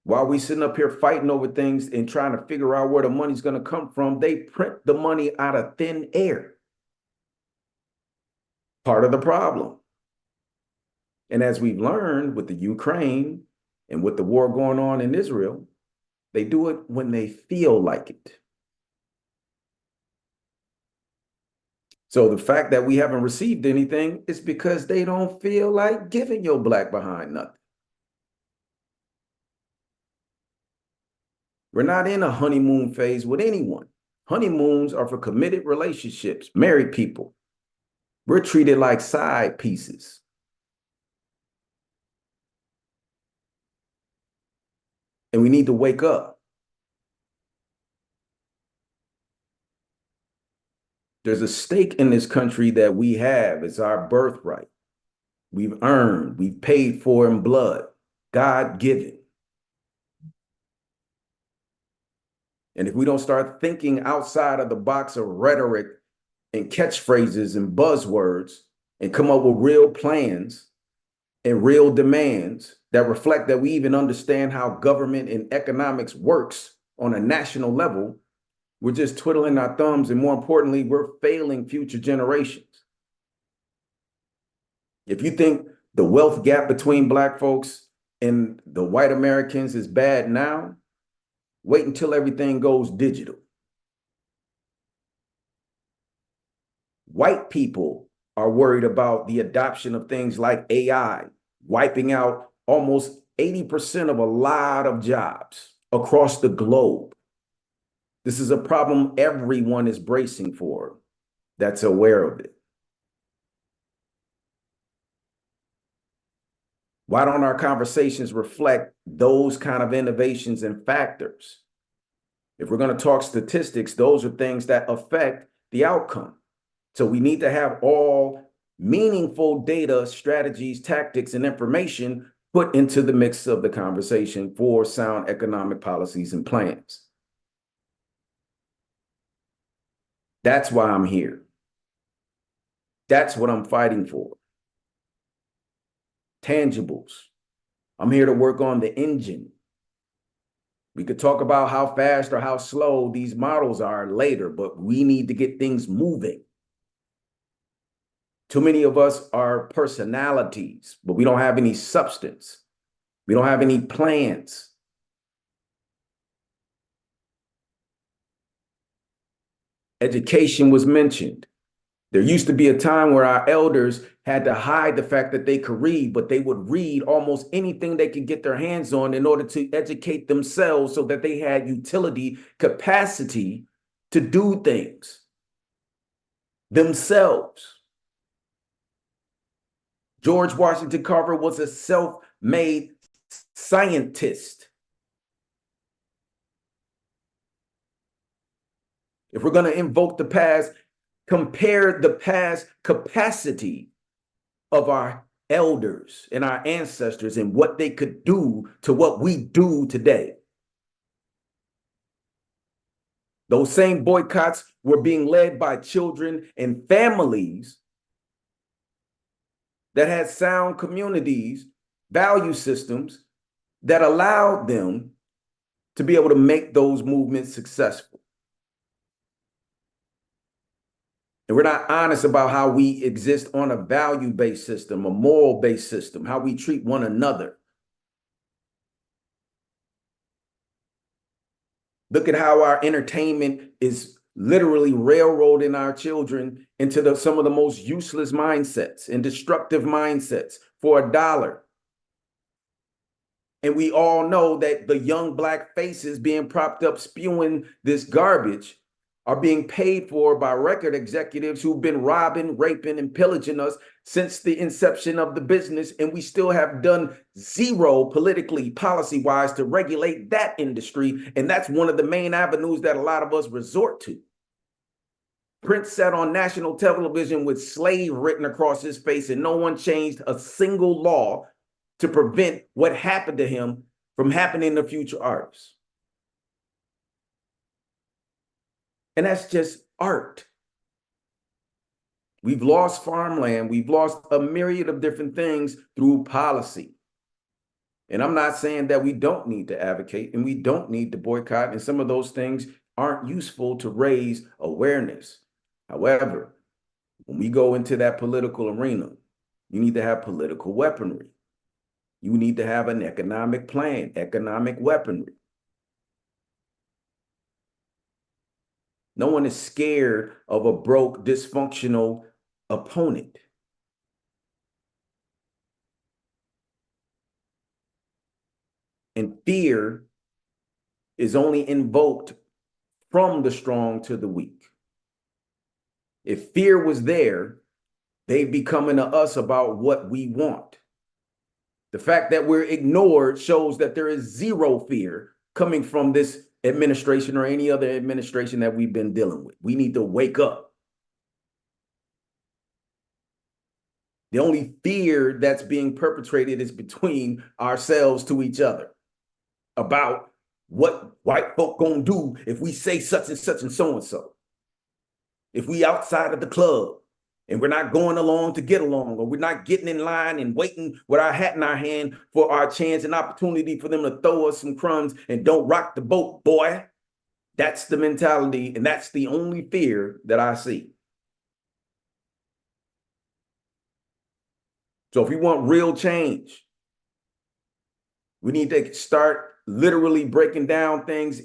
While we sitting up here fighting over things and trying to figure out where the money's going to come from, they print the money out of thin air. Part of the problem. And as we've learned with the Ukraine and with the war going on in Israel, they do it when they feel like it. So the fact that we haven't received anything is because they don't feel like giving your Black behind nothing. We're not in a honeymoon phase with anyone. Honeymoons are for committed relationships, married people. We're treated like side pieces. And we need to wake up. There's a stake in this country that we have. It's our birthright. We've earned, we've paid for in blood, God-given. And if we don't start thinking outside of the box of rhetoric and catchphrases and buzzwords and come up with real plans and real demands that reflect that we even understand how government and economics works on a national level, we're just twiddling our thumbs, and more importantly, we're failing future generations. If you think the wealth gap between Black folks and the white Americans is bad now, wait until everything goes digital. White people are worried about the adoption of things like AI, wiping out almost 80% of a lot of jobs across the globe. This is a problem everyone is bracing for that's aware of it. Why don't our conversations reflect those kind of innovations and factors? If we're going to talk statistics, those are things that affect the outcome. So we need to have all meaningful data, strategies, tactics, and information put into the mix of the conversation for sound economic policies and plans. That's why I'm here. That's what I'm fighting for. Tangibles. I'm here to work on the engine. We could talk about how fast or how slow these models are later, but we need to get things moving. Too many of us are personalities, but we don't have any substance. We don't have any plans. Education was mentioned. There used to be a time where our elders had to hide the fact that they could read, but they would read almost anything they could get their hands on in order to educate themselves so that they had utility, capacity to do things themselves. George Washington Carver was a self-made scientist. If we're going to invoke the past, compare the past capacity of our elders and our ancestors and what they could do to what we do today. Those same boycotts were being led by children and families that had sound communities, value systems that allowed them to be able to make those movements successful. And we're not honest about how we exist on a value-based system, a moral-based system, how we treat one another. Look at how our entertainment is literally railroading our children into some of the most useless mindsets and destructive mindsets for $1. And we all know that the young Black faces being propped up spewing this garbage are being paid for by record executives who've been robbing, raping, and pillaging us since the inception of the business. And we still have done zero politically, policy-wise, to regulate that industry. And that's one of the main avenues that a lot of us resort to. Prince sat on national television with slave written across his face, and no one changed a single law to prevent what happened to him from happening to future artists. And that's just art. We've lost farmland. We've lost a myriad of different things through policy. And I'm not saying that we don't need to advocate and we don't need to boycott, and some of those things aren't useful to raise awareness. However, when we go into that political arena, you need to have political weaponry. You need to have an economic plan, economic weaponry. No one is scared of a broke, dysfunctional opponent. And fear is only invoked from the strong to the weak. If fear was there, they'd be coming to us about what we want. The fact that we're ignored shows that there is zero fear coming from this administration or any other administration that we've been dealing with. We need to wake up. The only fear that's being perpetrated is between ourselves to each other about what white folk gonna do if we say such and such and so and so. If we outside of the club and we're not going along to get along, or we're not getting in line and waiting with our hat in our hand for our chance and opportunity for them to throw us some crumbs and don't rock the boat, boy. That's the mentality, and that's the only fear that I see. So if we want real change, we need to start literally breaking down things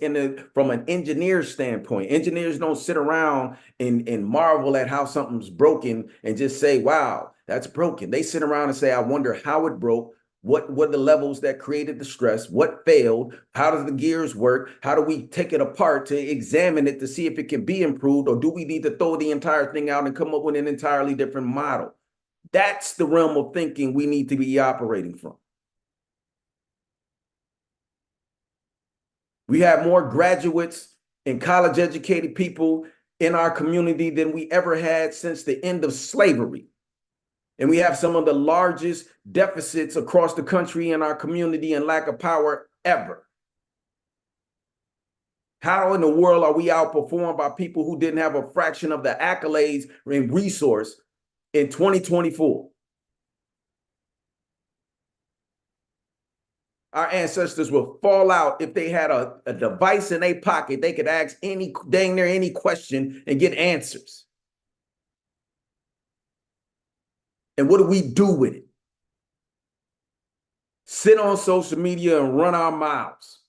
from an engineer standpoint. Engineers don't sit around and marvel at how something's broken and just say, wow, that's broken. They sit around and say, I wonder how it broke. What were the levels that created the stress? What failed? How does the gears work? How do we take it apart to examine it to see if it can be improved? Or do we need to throw the entire thing out and come up with an entirely different model? That's the realm of thinking we need to be operating from. We have more graduates and college-educated people in our community than we ever had since the end of slavery. And we have some of the largest deficits across the country in our community and lack of power ever. How in the world are we outperformed by people who didn't have a fraction of the accolades and resource in 2024? Our ancestors will fall out if they had a device in their pocket. They could ask dang near any question and get answers. And what do we do with it? Sit on social media and run our mouths.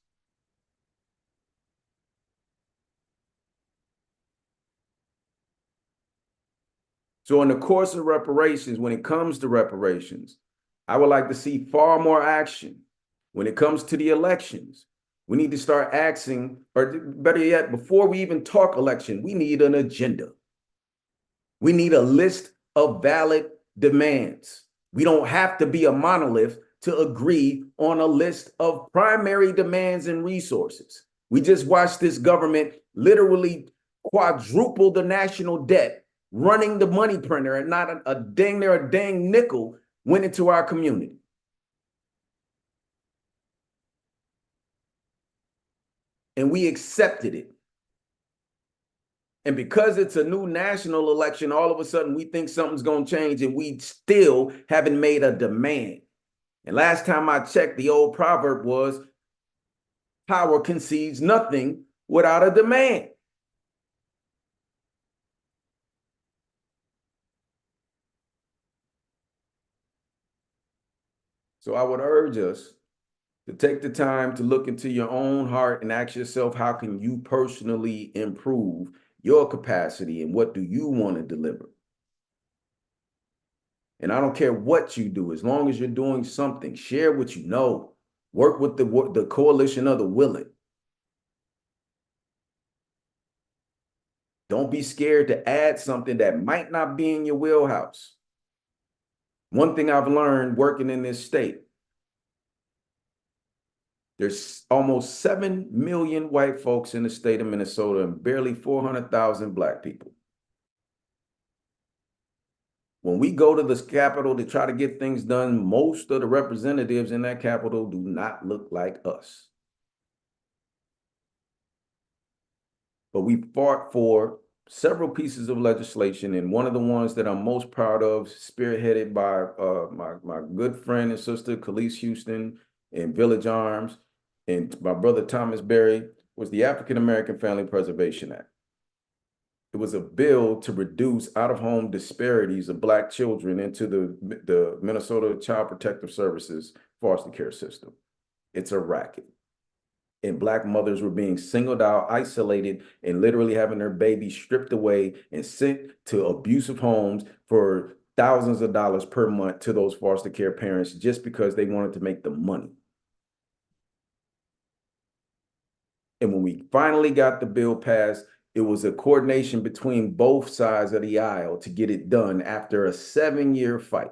So in the course of reparations, when it comes to reparations, I would like to see far more action. When it comes to the elections, we need to start asking, or better yet, before we even talk election, we need an agenda. We need a list of valid demands. We don't have to be a monolith to agree on a list of primary demands and resources. We just watched this government literally quadruple the national debt, running the money printer, and not a dang nickel went into our community. And we accepted it. And because it's a new national election, all of a sudden we think something's going to change, and we still haven't made a demand. And last time I checked, the old proverb was, power concedes nothing without a demand. So I would urge us to take the time to look into your own heart and ask yourself, how can you personally improve your capacity, and what do you want to deliver? And I don't care what you do, as long as you're doing something, share what you know, work with the coalition of the willing. Don't be scared to add something that might not be in your wheelhouse. One thing I've learned working in this state, there's almost 7 million white folks in the state of Minnesota and barely 400,000 Black people. When we go to the Capitol to try to get things done, most of the representatives in that Capitol do not look like us. But we fought for several pieces of legislation, and one of the ones that I'm most proud of, spearheaded by my good friend and sister, Khalees Houston, and Village Arms, and my brother Thomas Berry, was the African American Family Preservation Act. It was a bill to reduce out-of-home disparities of Black children into the Minnesota Child Protective Services foster care system. It's a racket. And Black mothers were being singled out, isolated, and literally having their babies stripped away and sent to abusive homes for thousands of dollars per month to those foster care parents just because they wanted to make the money. And when we finally got the bill passed, it was a coordination between both sides of the aisle to get it done after a 7-year fight.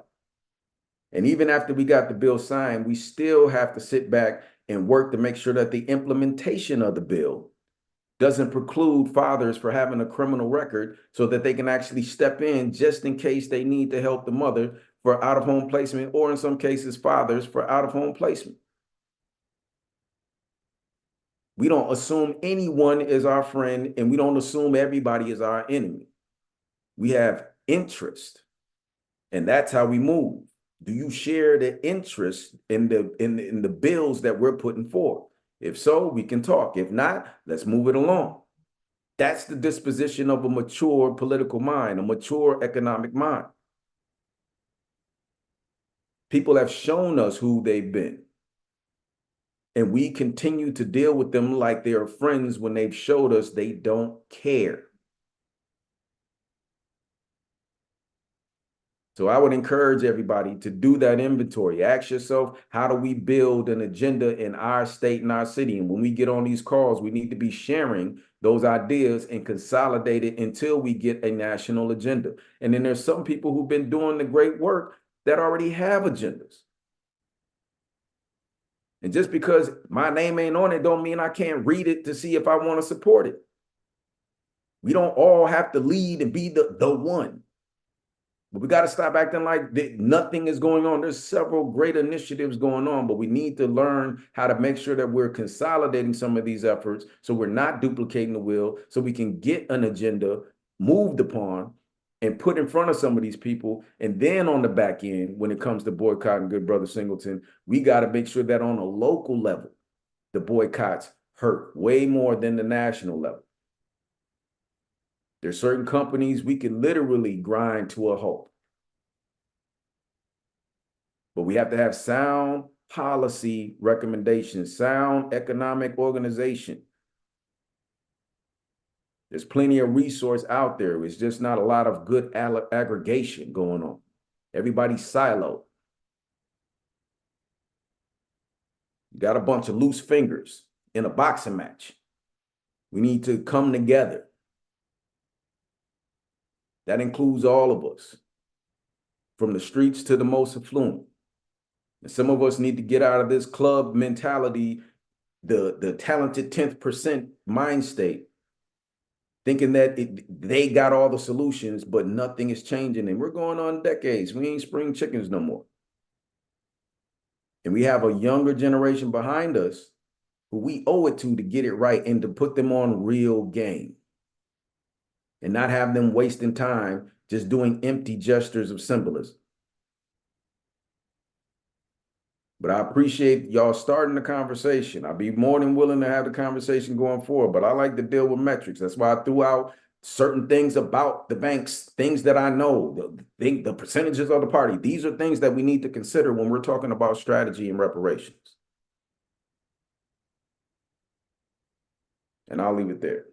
And even after we got the bill signed, we still have to sit back and work to make sure that the implementation of the bill doesn't preclude fathers for having a criminal record, so that they can actually step in just in case they need to help the mother for out-of-home placement, or in some cases, fathers for out-of-home placement. We don't assume anyone is our friend, and we don't assume everybody is our enemy. We have interest, and that's how we move. Do you share the interest in the bills that we're putting forth? If so, we can talk. If not, let's move it along. That's the disposition of a mature political mind, a mature economic mind. People have shown us who they've been, and we continue to deal with them like they are friends when they've showed us they don't care. So I would encourage everybody to do that inventory. Ask yourself, how do we build an agenda in our state and our city? And when we get on these calls, we need to be sharing those ideas and consolidate it until we get a national agenda. And then there's some people who've been doing the great work that already have agendas. And just because my name ain't on it don't mean I can't read it to see if I want to support it. We don't all have to lead and be the one. But we got to stop acting like nothing is going on. There's several great initiatives going on, but we need to learn how to make sure that we're consolidating some of these efforts so we're not duplicating the wheel, so we can get an agenda moved upon and put in front of some of these people. And then on the back end, when it comes to boycotting, good brother Singleton, we got to make sure that on a local level, the boycotts hurt way more than the national level. There's certain companies we can literally grind to a halt. But we have to have sound policy recommendations, sound economic organization. There's plenty of resource out there. It's just not a lot of good aggregation going on. Everybody's siloed. You got a bunch of loose fingers in a boxing match. We need to come together. That includes all of us. from the streets to the most affluent. And some of us need to get out of this club mentality, the talented 10th percent mind state, thinking that they got all the solutions, but nothing is changing. And we're going on decades. We ain't spring chickens no more. And we have a younger generation behind us who we owe it to get it right and to put them on real game and not have them wasting time just doing empty gestures of symbolism. But I appreciate y'all starting the conversation. I'd be more than willing to have the conversation going forward, but I like to deal with metrics. That's why I threw out certain things about the banks, things that I know, the percentages of the party. These are things that we need to consider when we're talking about strategy and reparations. And I'll leave it there.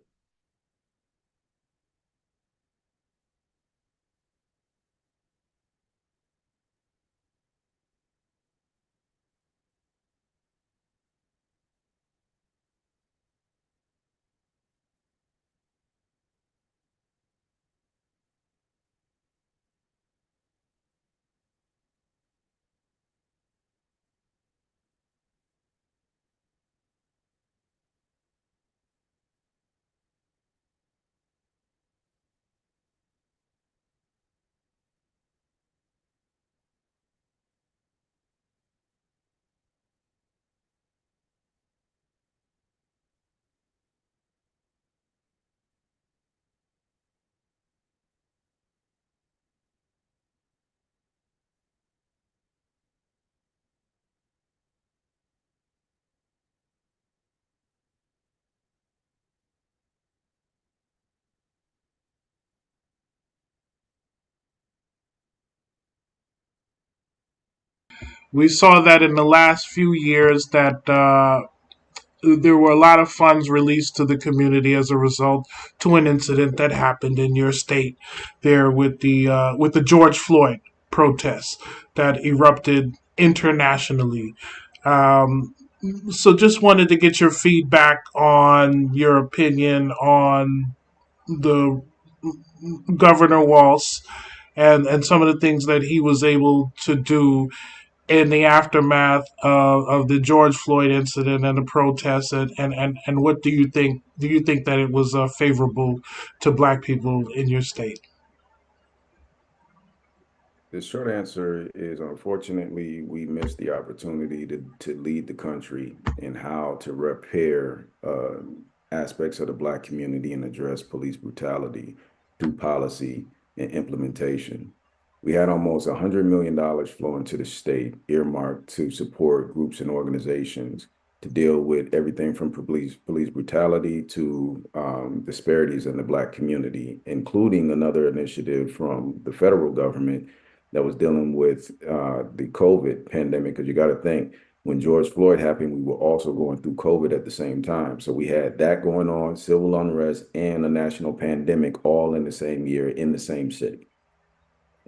We saw that in the last few years that there were a lot of funds released to the community as a result to an incident that happened in your state there with the George Floyd protests that erupted internationally. Um, so just wanted to get your feedback on your opinion on the Governor Walz and some of the things that he was able to do in the aftermath of the George Floyd incident and the protests, and what do you think? Do you think that it was favorable to Black people in your state? The short answer is, unfortunately, we missed the opportunity to lead the country in how to repair aspects of the Black community and address police brutality through policy and implementation. We had almost $100 million flowing to the state, earmarked to support groups and organizations to deal with everything from police brutality to disparities in the Black community, including another initiative from the federal government that was dealing with the COVID pandemic. Because you got to think, when George Floyd happened, we were also going through COVID at the same time. So we had that going on, civil unrest, and a national pandemic all in the same year in the same city.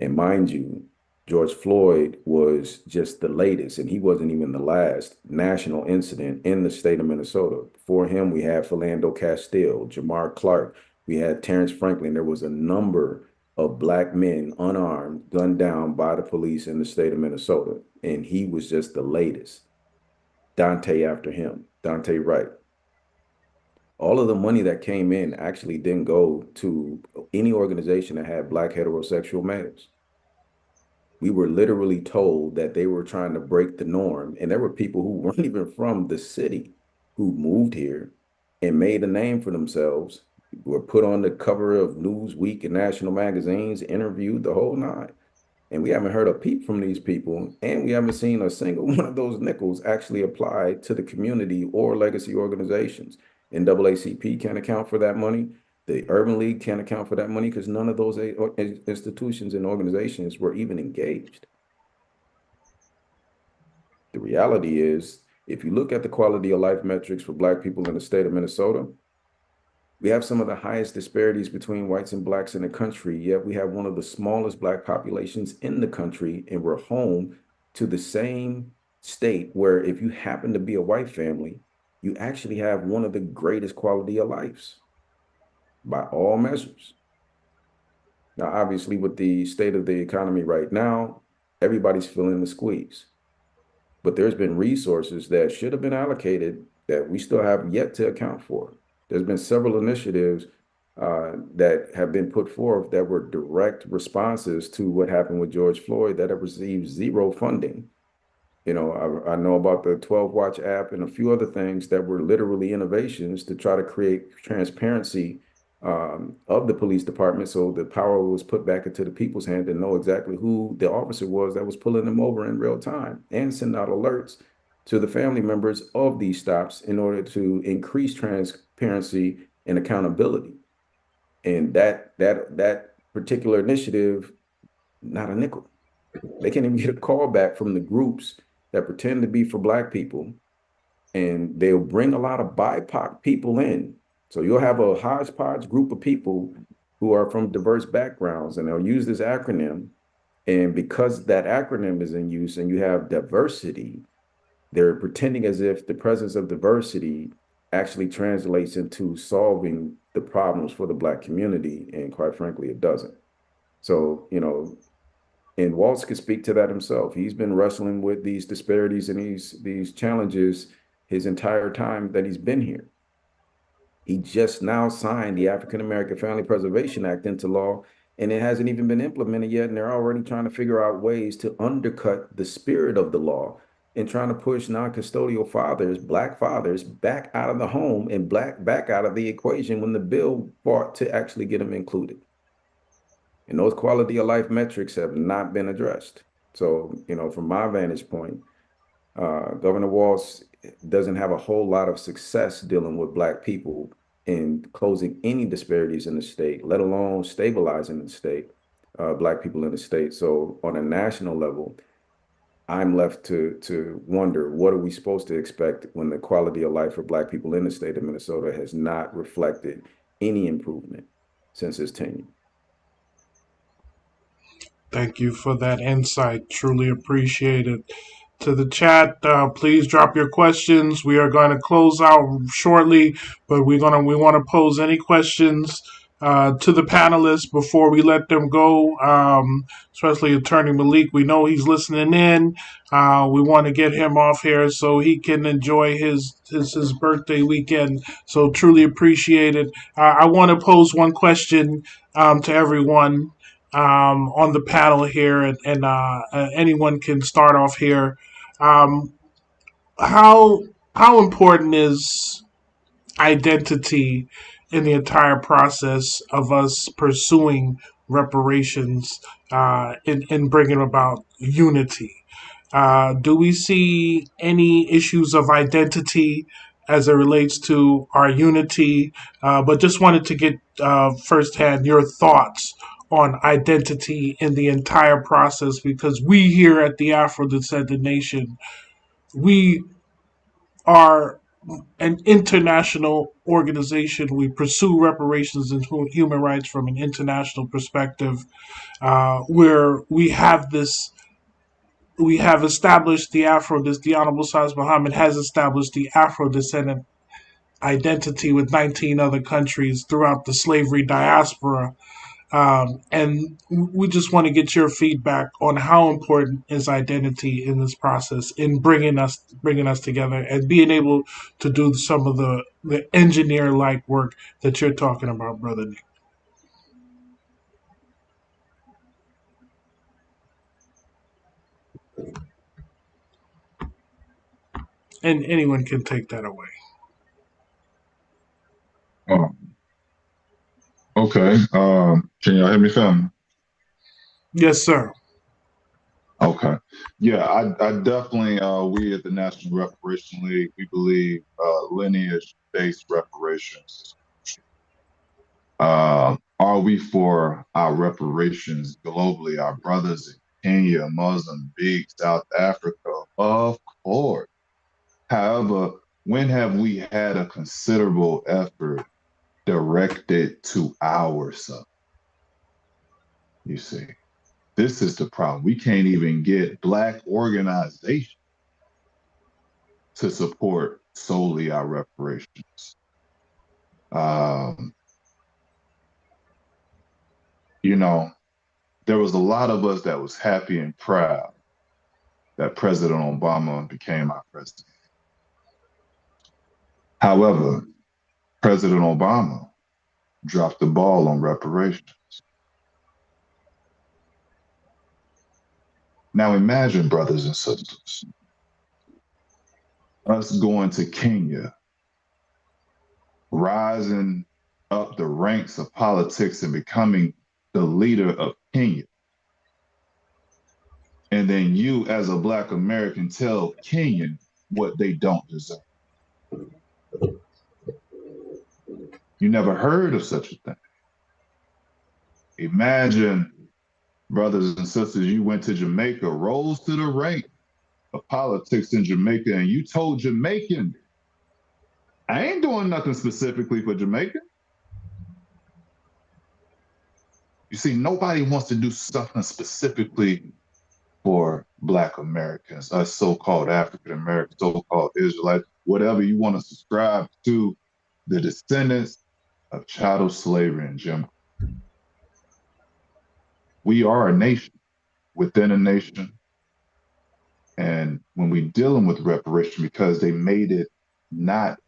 And mind you, George Floyd was just the latest, and he wasn't even the last national incident in the state of Minnesota. Before him, we had Philando Castile, Jamar Clark, we had Terrence Franklin. There was a number of Black men unarmed, gunned down by the police in the state of Minnesota, and he was just the latest. Dante after him, Dante Wright. All of the money that came in actually didn't go to any organization that had Black heterosexual males. We were literally told that they were trying to break the norm. And there were people who weren't even from the city who moved here and made a name for themselves, were put on the cover of Newsweek and national magazines, interviewed, the whole nine. And we haven't heard a peep from these people. And we haven't seen a single one of those nickels actually apply to the community or legacy organizations. NAACP can't account for that money. The Urban League can't account for that money because none of those institutions and organizations were even engaged. The reality is, if you look at the quality of life metrics for Black people in the state of Minnesota, we have some of the highest disparities between whites and Blacks in the country, yet we have one of the smallest Black populations in the country, and we're home to the same state where if you happen to be a white family, you actually have one of the greatest quality of lives by all measures. Now, obviously, with the state of the economy right now, everybody's feeling the squeeze. But there's been resources that should have been allocated that we still have yet to account for. There's been several initiatives that have been put forth that were direct responses to what happened with George Floyd that have received zero funding. I know about the 12 Watch app and a few other things that were literally innovations to try to create transparency of the police department so the power was put back into the people's hand and know exactly who the officer was that was pulling them over in real time and send out alerts to the family members of these stops in order to increase transparency and accountability. And that particular initiative, not a nickel. They can't even get a call back from the groups that pretend to be for Black people, and they'll bring a lot of BIPOC people in. So you'll have a hodgepodge group of people who are from diverse backgrounds, and they'll use this acronym. And because that acronym is in use and you have diversity, they're pretending as if the presence of diversity actually translates into solving the problems for the Black community. And quite frankly, it doesn't. So, and Waltz could speak to that himself. He's been wrestling with these disparities and these challenges his entire time that he's been here. He just now signed the African American Family Preservation Act into law, and it hasn't even been implemented yet. And they're already trying to figure out ways to undercut the spirit of the law and trying to push non-custodial fathers, Black fathers, back out of the home and back out of the equation when the bill fought to actually get them included. And those quality of life metrics have not been addressed. So, from my vantage point, Governor Walz doesn't have a whole lot of success dealing with Black people in closing any disparities in the state, let alone stabilizing the state, Black people in the state. So, on a national level, I'm left to wonder, what are we supposed to expect when the quality of life for Black people in the state of Minnesota has not reflected any improvement since his tenure? Thank you for that insight. Truly appreciate it. To the chat, please drop your questions. We are going to close out shortly, but we want to pose any questions to the panelists before we let them go. Especially Attorney Malik. We know he's listening in. We want to get him off here so he can enjoy his birthday weekend. So truly appreciate it. I want to pose one question to everyone on the panel here, and anyone can start off here. Um, how how important is identity in the entire process of us pursuing reparations in bringing about unity? Do we see any issues of identity as it relates to our unity? But just wanted to get firsthand your thoughts on identity in the entire process, because we here at the Afro Descendant Nation, we are an international organization. We pursue reparations and human rights from an international perspective, where we have established the Honorable Saz Muhammad has established the Afro descendant identity with 19 other countries throughout the slavery diaspora. And we just want to get your feedback on how important is identity in this process in bringing us together and being able to do some of the engineer like work that you're talking about, brother Nick. And anyone can take that away. Oh, okay. Can y'all hear me, fam? Yes, sir. Okay. Yeah, I definitely, we at the National Reparation League, we believe lineage-based reparations. Are we for our reparations globally, our brothers in Kenya, Mozambique, South Africa? Of course. However, when have we had a considerable effort directed to ourselves? You see, this is the problem. We can't even get Black organizations to support solely our reparations. Um, You know, there was a lot of us that was happy and proud that President Obama became our president. However, President Obama dropped the ball on reparations. Now imagine, brothers and sisters, us going to Kenya, rising up the ranks of politics and becoming the leader of Kenya. And then you, as a Black American, tell Kenyan what they don't deserve. You never heard of such a thing. Imagine, brothers and sisters, you went to Jamaica, rose to the rank of politics in Jamaica, and you told Jamaican, I ain't doing nothing specifically for Jamaica. You see, nobody wants to do something specifically for Black Americans, us so-called African Americans, so-called Israelites, whatever you want to subscribe to, the descendants of chattel slavery and Jim. We are a nation within a nation. And when we're dealing with reparation, because they made it not,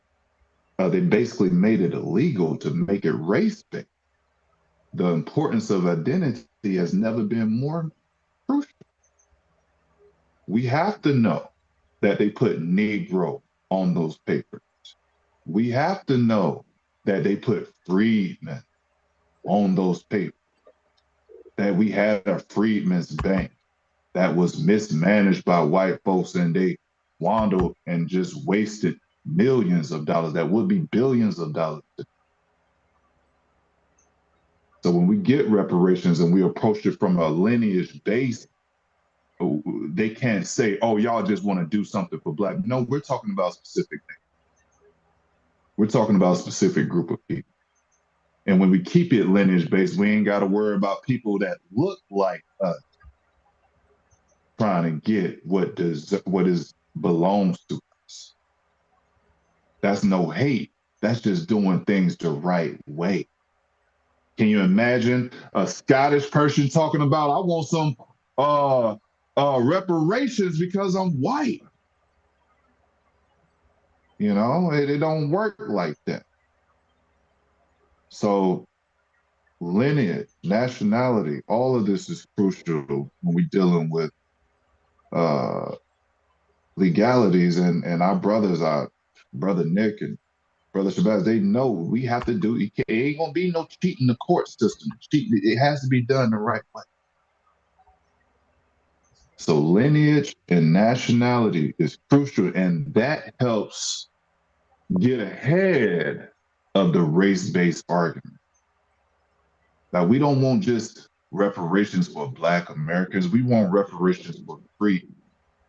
they basically made it illegal to make it race-based. The importance of identity has never been more crucial. We have to know that they put Negro on those papers. We have to know that they put freedmen on those papers, that we had a Freedmen's Bank that was mismanaged by white folks and they waddled and just wasted millions of dollars that would be billions of dollars. So when we get reparations and we approach it from a lineage base, they can't say, oh, y'all just want to do something for Black. No, we're talking about specific things. We're talking about a specific group of people. And when we keep it lineage based, we ain't got to worry about people that look like us trying to get what belongs to us. That's no hate. That's just doing things the right way. Can you imagine a Scottish person talking about, I want some reparations because I'm white? You know, it don't work like that. So lineage, nationality, all of this is crucial when we're dealing with legalities. And our brothers, our brother Nick and brother Shabazz, they know we have to do it. Ain't gonna be no cheating the court system. It has to be done the right way. So lineage and nationality is crucial, and that helps get ahead of the race-based argument. Now, we don't want just reparations for Black Americans. We want reparations for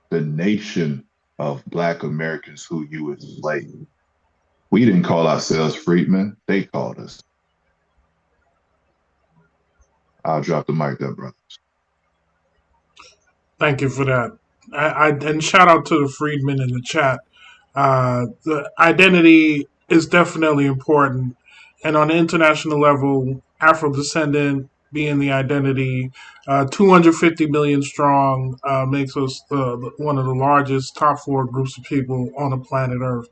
the nation of Black Americans who you enslaved. We didn't call ourselves freedmen. They called us. I'll drop the mic there, brothers. Thank you for that. And shout out to the freedmen in the chat. The identity is definitely important, and on the international level, Afro descendant being the identity, 250 million strong, makes us one of the largest top four groups of people on the planet Earth.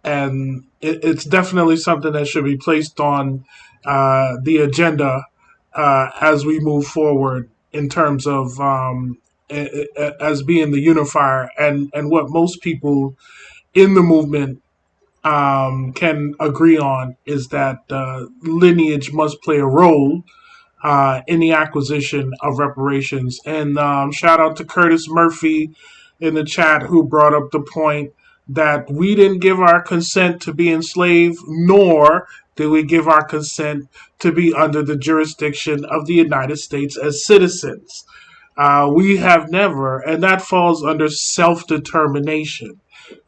And it's definitely something that should be placed on the agenda as we move forward in terms of as being the unifier and what most people in the movement can agree on is that lineage must play a role in the acquisition of reparations. And shout out to Curtis Murphy in the chat who brought up the point that we didn't give our consent to be enslaved, nor did we give our consent to be under the jurisdiction of the United States as citizens. We have never, and that falls under self determination.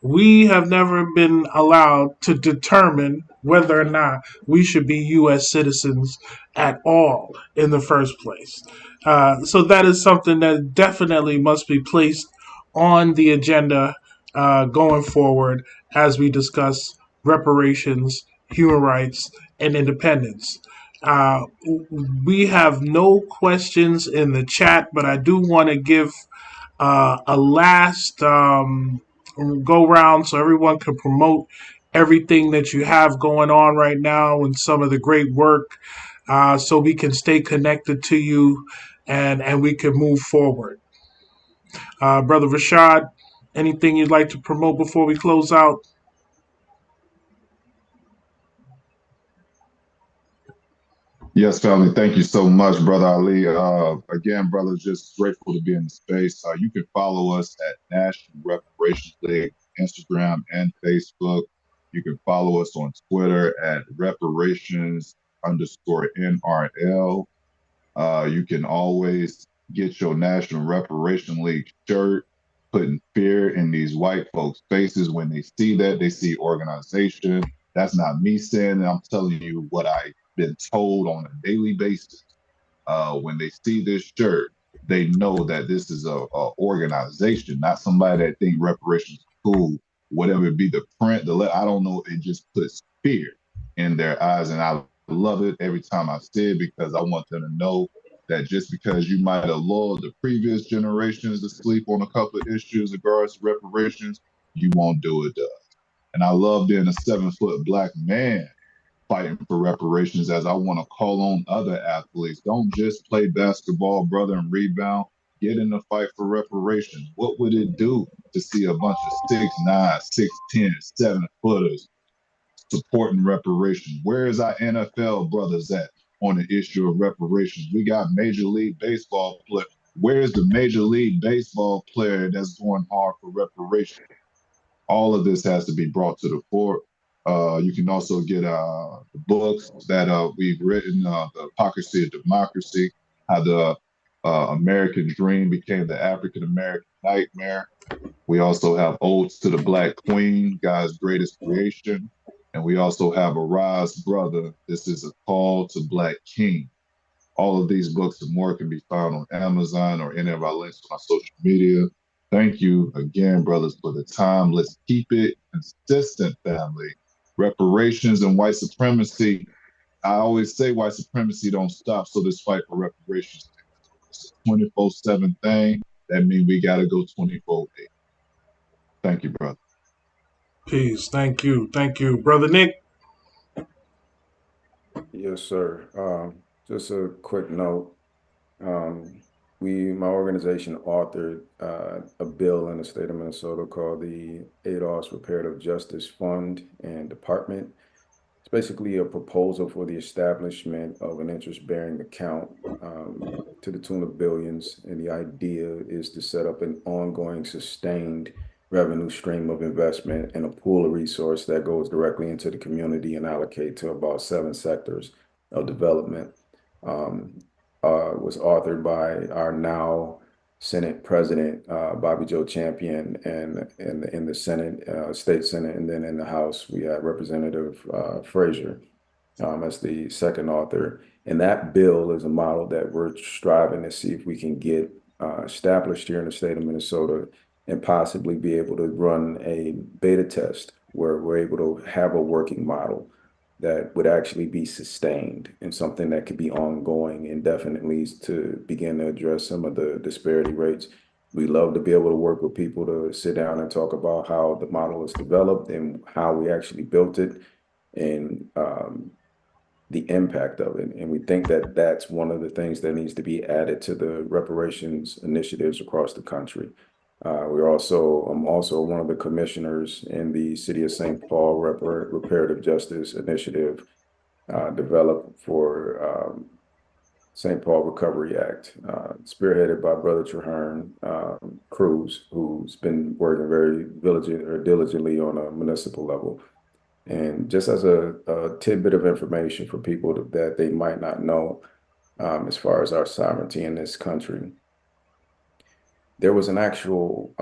We have never been allowed to determine whether or not we should be U.S. citizens at all in the first place. So that is something that definitely must be placed on the agenda going forward as we discuss reparations, human rights, and independence. Uh, we have no questions in the chat, but I do want to give a last go round so everyone can promote everything that you have going on right now and some of the great work so we can stay connected to you and we can move forward. Brother Rashad, anything you'd like to promote before we close out? Yes, family. Thank you so much, Brother Ali. Again, brother, just grateful to be in the space. You can follow us at National Reparations League, Instagram and Facebook. You can follow us on Twitter at reparations_NRL. You can always get your National Reparation League shirt, putting fear in these white folks' faces when they see that. They see organization. That's not me saying it. I'm telling you what I've been told on a daily basis. When they see this shirt, they know that this is a organization, not somebody that think reparations is cool. Whatever it be, the print, I don't know. It just puts fear in their eyes, and I love it every time I see it because I want them to know that just because you might have lulled the previous generations to sleep on a couple of issues in regards to reparations, you won't do it to us. And I love being a 7 foot black man fighting for reparations as I want to call on other athletes. Don't just play basketball, brother, and rebound. Get in the fight for reparations. What would it do to see a bunch of 6'9", 6'10", 7 footers supporting reparations? Where is our NFL brothers at on the issue of reparations? We got Major League Baseball player. Where's the Major League Baseball player that's going hard for reparations? All of this has to be brought to the fore. You can also get the books that we've written, The Hypocrisy of Democracy, how the American Dream became the African American Nightmare. We also have Odes to the Black Queen, God's Greatest Creation. And we also have Arise, Brother, This is a Call to Black King. All of these books and more can be found on Amazon or any of our links on our social media. Thank you again, brothers, for the time. Let's keep it consistent, family. Reparations and white supremacy. I always say white supremacy don't stop, so this fight for reparations. It's a 24/7 thing. That means we got to go 24/8. Thank you, brother. Peace. Thank you. Thank you. Brother Nick? Yes, sir. Just a quick note. My organization authored a bill in the state of Minnesota called the ADOS Reparative Justice Fund and Department. It's basically a proposal for the establishment of an interest-bearing account to the tune of billions. And the idea is to set up an ongoing, sustained revenue stream of investment and a pool of resource that goes directly into the community and allocate to about 7 sectors of development. Was authored by our now Senate President Bobby Joe Champion, and in the Senate, State Senate, and then in the House we had Representative Frazier as the second author. And that bill is a model that we're striving to see if we can get established here in the state of Minnesota and possibly be able to run a beta test where we're able to have a working model that would actually be sustained and something that could be ongoing indefinitely to begin to address some of the disparity rates. We love to be able to work with people to sit down and talk about how the model is developed and how we actually built it and the impact of it. And we think that that's one of the things that needs to be added to the reparations initiatives across the country. I'm also one of the commissioners in the City of St. Paul Reparative Justice Initiative developed for St. Paul Recovery Act, spearheaded by Brother Traherne Cruz, who's been working very diligently on a municipal level. And just as a tidbit of information for people that they might not know, as far as our sovereignty in this country, there was an actual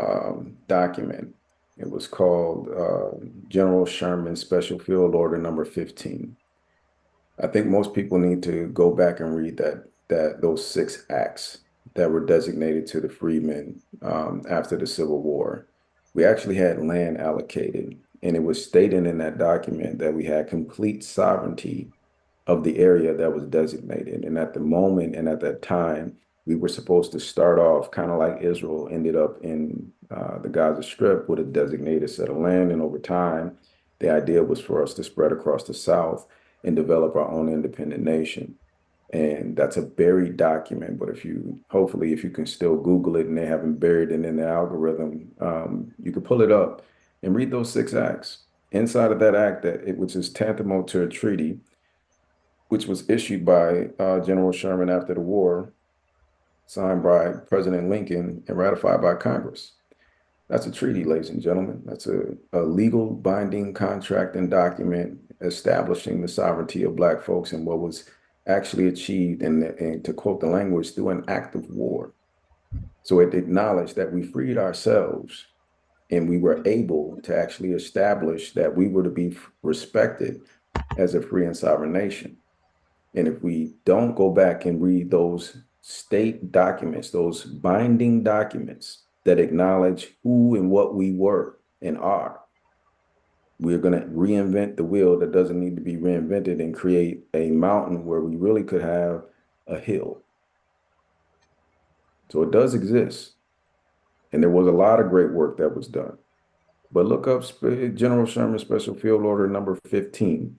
document. It was called General Sherman Special Field Order Number 15. I think most people need to go back and read those 6 acts that were designated to the freedmen after the Civil War. We actually had land allocated, and it was stated in that document that we had complete sovereignty of the area that was designated. And at the moment and at that time, we were supposed to start off kind of like Israel ended up in the Gaza Strip with a designated set of land. And over time, the idea was for us to spread across the South and develop our own independent nation. And that's a buried document, but hopefully, if you can still Google it and they haven't buried it in the algorithm, you can pull it up and read those 6 acts. Inside of that act, which is tantamount to a treaty, which was issued by General Sherman after the war, signed by President Lincoln, and ratified by Congress. That's a treaty, ladies and gentlemen. That's a legal binding contract and document establishing the sovereignty of Black folks and what was actually achieved, and to quote the language, through an act of war. So it acknowledged that we freed ourselves and we were able to actually establish that we were to be respected as a free and sovereign nation. And if we don't go back and read those state documents, those binding documents that acknowledge who and what we were and are, we're going to reinvent the wheel that doesn't need to be reinvented and create a mountain where we really could have a hill. So it does exist. And there was a lot of great work that was done. But look up General Sherman Special Field Order number 15.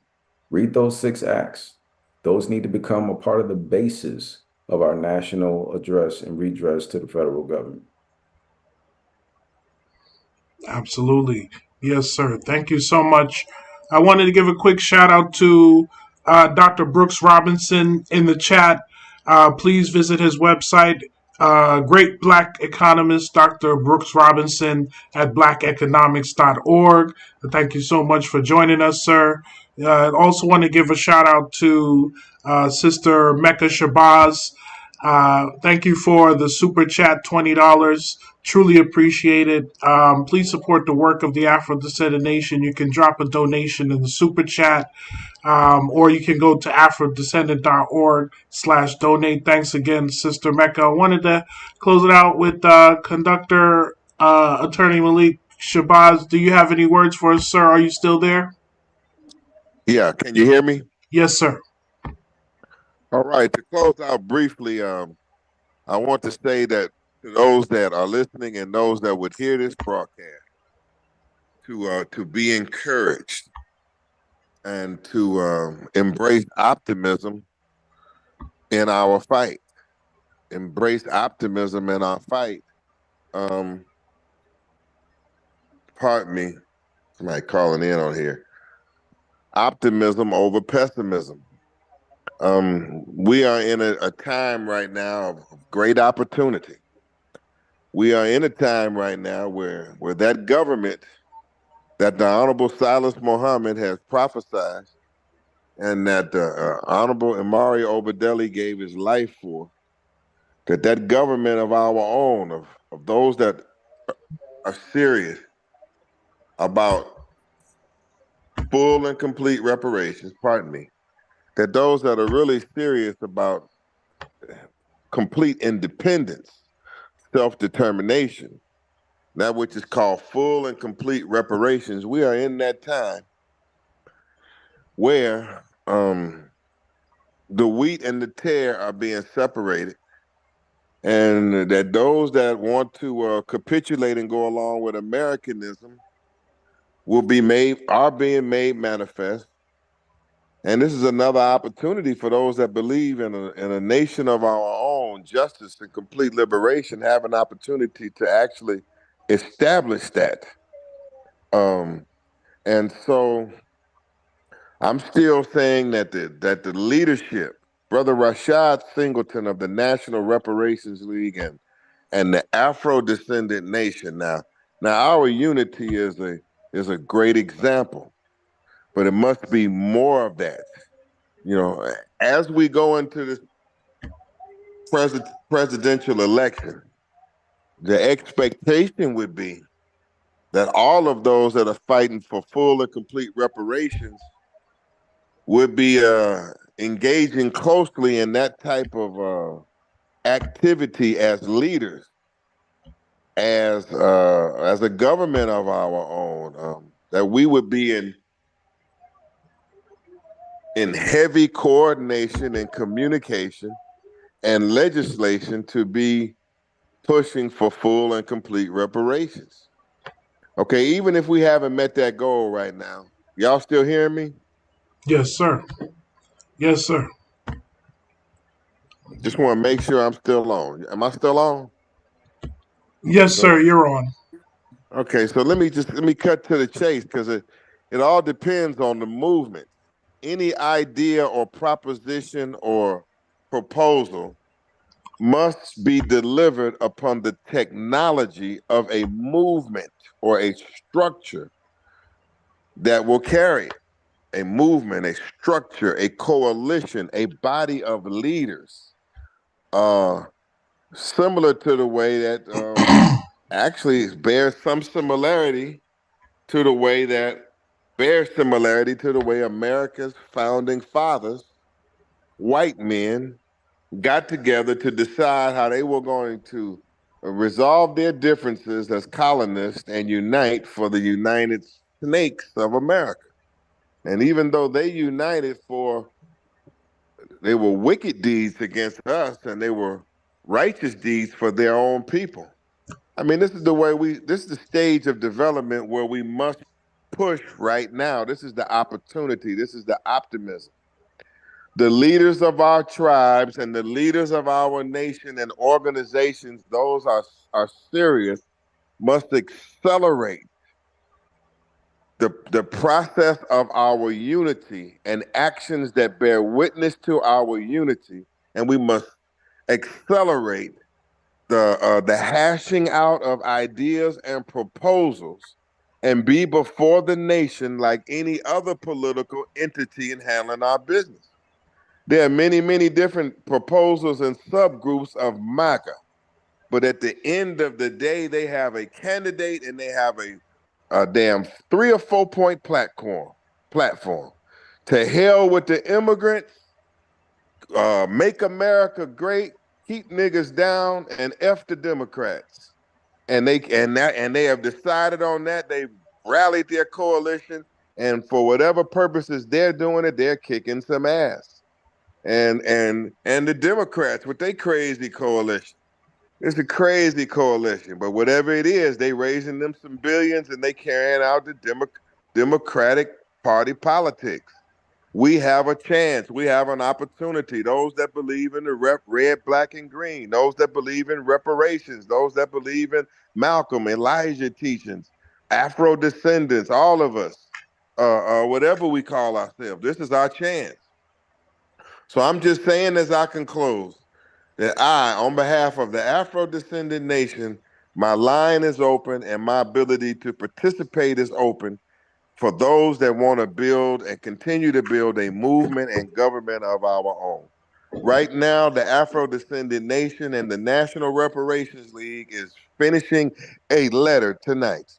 Read those 6 acts. Those need to become a part of the basis of our national address and redress to the federal government. Absolutely. Yes, sir. Thank you so much. I wanted to give a quick shout out to Dr. Brooks Robinson in the chat. Please visit his website. Great Black economist, Dr. Brooks Robinson at blackeconomics.org. Thank you so much for joining us, sir. I also want to give a shout out to Sister Mecca Shabazz. Thank you for the super chat, $20. Truly appreciate it. Please support the work of the Afro Descended Nation. You can drop a donation in the super chat, or you can go to afrodescendant.org/donate. Thanks again, Sister Mecca. I wanted to close it out with conductor Attorney Malik Shabazz. Do you have any words for us, sir? Are you still there? Yeah, can you hear me? Yes, sir. All right, to close out briefly, I want to say that to those that are listening and those that would hear this broadcast, to be encouraged and to embrace optimism in our fight. Embrace optimism in our fight. Pardon me, somebody calling in on here. Optimism over pessimism. We are in a time right now of great opportunity. We are in a time right now where that government that the Honorable Silas Mohammed has prophesied and that the Honorable Imari Obadeli gave his life for, that government of our own, of those that are serious about full and complete reparations, pardon me, that those that are really serious about complete independence, self-determination, that which is called full and complete reparations, we are in that time where the wheat and the tare are being separated, and that those that want to capitulate and go along with Americanism are being made manifest. And this is another opportunity for those that believe in a nation of our own, justice and complete liberation, have an opportunity to actually establish that. And so I'm still saying that the leadership, Brother Rashad Singleton of the National Reparations League and the Afro-descendant nation. Now our unity is a great example, but it must be more of that. You know, as we go into this presidential election, the expectation would be that all of those that are fighting for full and complete reparations would be engaging closely in that type of activity as leaders, as a government of our own, that we would be in in heavy coordination and communication and legislation to be pushing for full and complete reparations. Okay, even if we haven't met that goal right now, y'all still hearing me? Yes, sir. Yes, sir. Just want to make sure I'm still on. Am I still on? Yes, So sir. You're on. okay, so let me cut to the chase because it all depends on the movement. Any idea or proposition or proposal must be delivered upon the technology of a movement or a structure that will carry it. A movement, a structure, a coalition, a body of leaders. Uh, Similar to the way that actually bears some similarity to the way that bears similarity to the way America's founding fathers, white men, got together to decide how they were going to resolve their differences as colonists and unite for the United Snakes of America. And even though they united for, they were wicked deeds against us and they were righteous deeds for their own people. I mean, this is the stage of development where we must push right now. This is the opportunity, this is the optimism. The leaders of our tribes and the leaders of our nation and organizations, those are serious, must accelerate the process of our unity and actions that bear witness to our unity, and we must accelerate the hashing out of ideas and proposals and be before the nation like any other political entity in handling our business. There are many, many different proposals and subgroups of MAGA, but at the end of the day, they have a candidate and they have a damn 3 or 4 point platform. To hell with the immigrants, make America great, keep niggas down, and F the Democrats. And they have decided on that. They've rallied their coalition, and for whatever purposes they're doing it, they're kicking some ass. And the Democrats with their crazy coalition. It's a crazy coalition, but whatever it is, they raising them some billions and they carrying out the Democratic Party politics. We have a chance. We have an opportunity. Those that believe in the red, black, and green, those that believe in reparations, those that believe in Malcolm, Elijah teachings, Afro descendants, all of us, whatever we call ourselves, this is our chance. So I'm just saying as I conclude that I, on behalf of the Afro descendant nation, my line is open and my ability to participate is open for those that want to build and continue to build a movement and government of our own. Right now, the Afro descendant nation and the National Reparations League is finishing a letter tonight.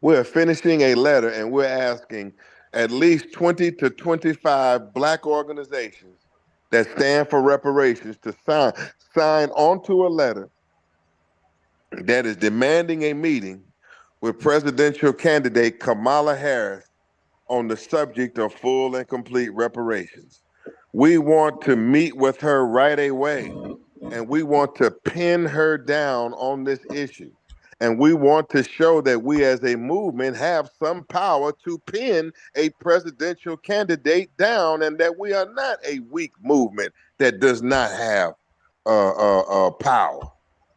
We're finishing a letter and we're asking at least 20 to 25 Black organizations that stand for reparations to sign onto a letter that is demanding a meeting with presidential candidate Kamala Harris on the subject of full and complete reparations. We want to meet with her right away, and we want to pin her down on this issue. And we want to show that we as a movement have some power to pin a presidential candidate down and that we are not a weak movement that does not have power.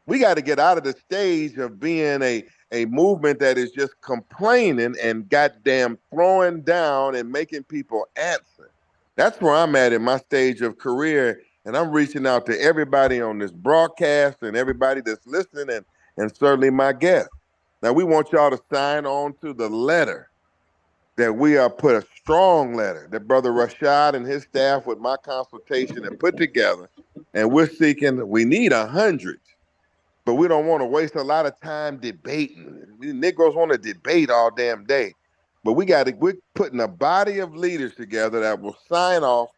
We got to get out of the stage of being a movement that is just complaining and goddamn throwing down and making people answer. That's where I'm at in my stage of career. And I'm reaching out to everybody on this broadcast and everybody that's listening and certainly my guests. Now, we want y'all to sign on to the letter that we are put a strong letter that Brother Rashad and his staff with my consultation have put together. And we're seeking, we need 100, but we don't want to waste a lot of time debating. We Negroes want to debate all damn day. But we're putting a body of leaders together that will sign off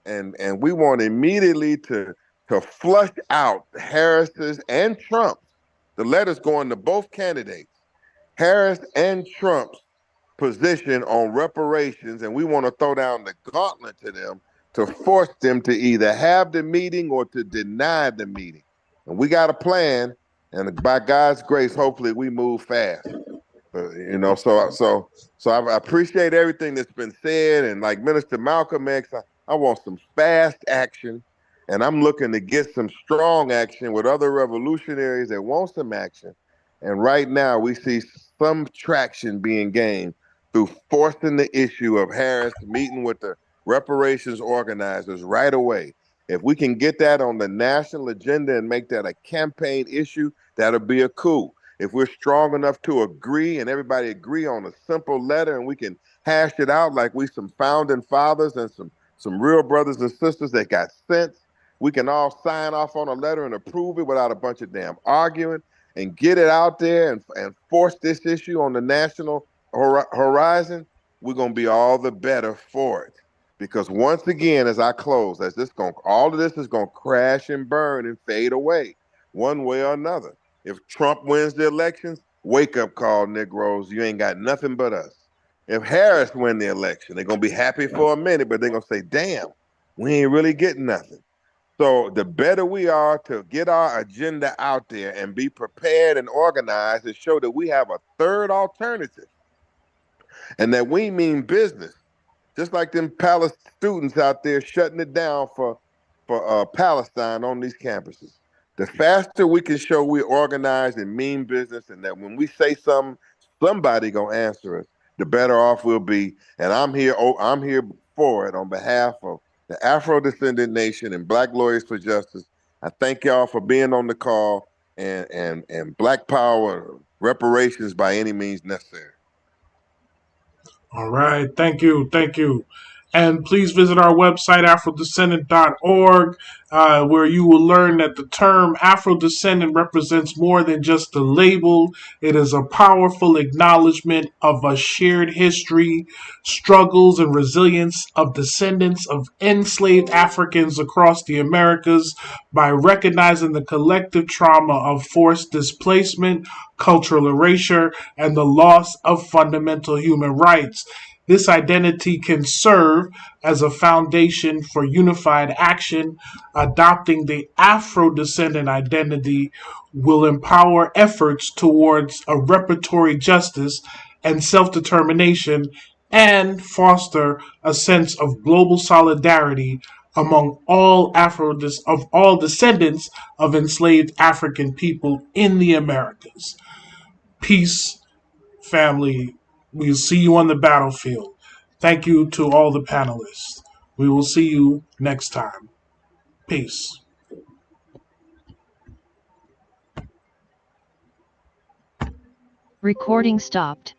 and we want immediately to flush out Harris's and Trump's. The letters going to both candidates, Harris and Trump's position on reparations, and we want to throw down the gauntlet to them to force them to either have the meeting or to deny the meeting. And we got a plan, and by God's grace, hopefully we move fast. So I appreciate everything that's been said, and like Minister Malcolm X, I want some fast action, and I'm looking to get some strong action with other revolutionaries that want some action. And right now, we see some traction being gained through forcing the issue of Harris meeting with the reparations organizers right away. If we can get that on the national agenda and make that a campaign issue, that'll be a coup. If we're strong enough to agree and everybody agree on a simple letter and we can hash it out like we some founding fathers and some real brothers and sisters that got sense, we can all sign off on a letter and approve it without a bunch of damn arguing and get it out there and force this issue on the national horizon, we're going to be all the better for it. Because once again, as I close, all of this is going to crash and burn and fade away one way or another. If Trump wins the elections, wake up call, Negroes. You ain't got nothing but us. If Harris win the election, they're going to be happy for a minute, but they're going to say, damn, we ain't really getting nothing. So the better we are to get our agenda out there and be prepared and organized and show that we have a third alternative and that we mean business, just like them Palestinian students out there shutting it down for Palestine on these campuses. The faster we can show we're organized and mean business, and that when we say something, somebody gonna answer us, the better off we'll be. And I'm here for it on behalf of the Afro-descendant nation and Black Lawyers for Justice. I thank y'all for being on the call and Black Power reparations by any means necessary. All right. Thank you. Thank you. And please visit our website, afrodescendant.org, where you will learn that the term Afro-descendant represents more than just a label. It is a powerful acknowledgement of a shared history, struggles, and resilience of descendants of enslaved Africans across the Americas by recognizing the collective trauma of forced displacement, cultural erasure, and the loss of fundamental human rights. This identity can serve as a foundation for unified action. Adopting the Afro descendant identity will empower efforts towards a reparatory justice and self determination and foster a sense of global solidarity among all descendants of enslaved African people in the Americas. Peace, family. We'll see you on the battlefield. Thank you to all the panelists. We will see you next time. Peace. Recording stopped.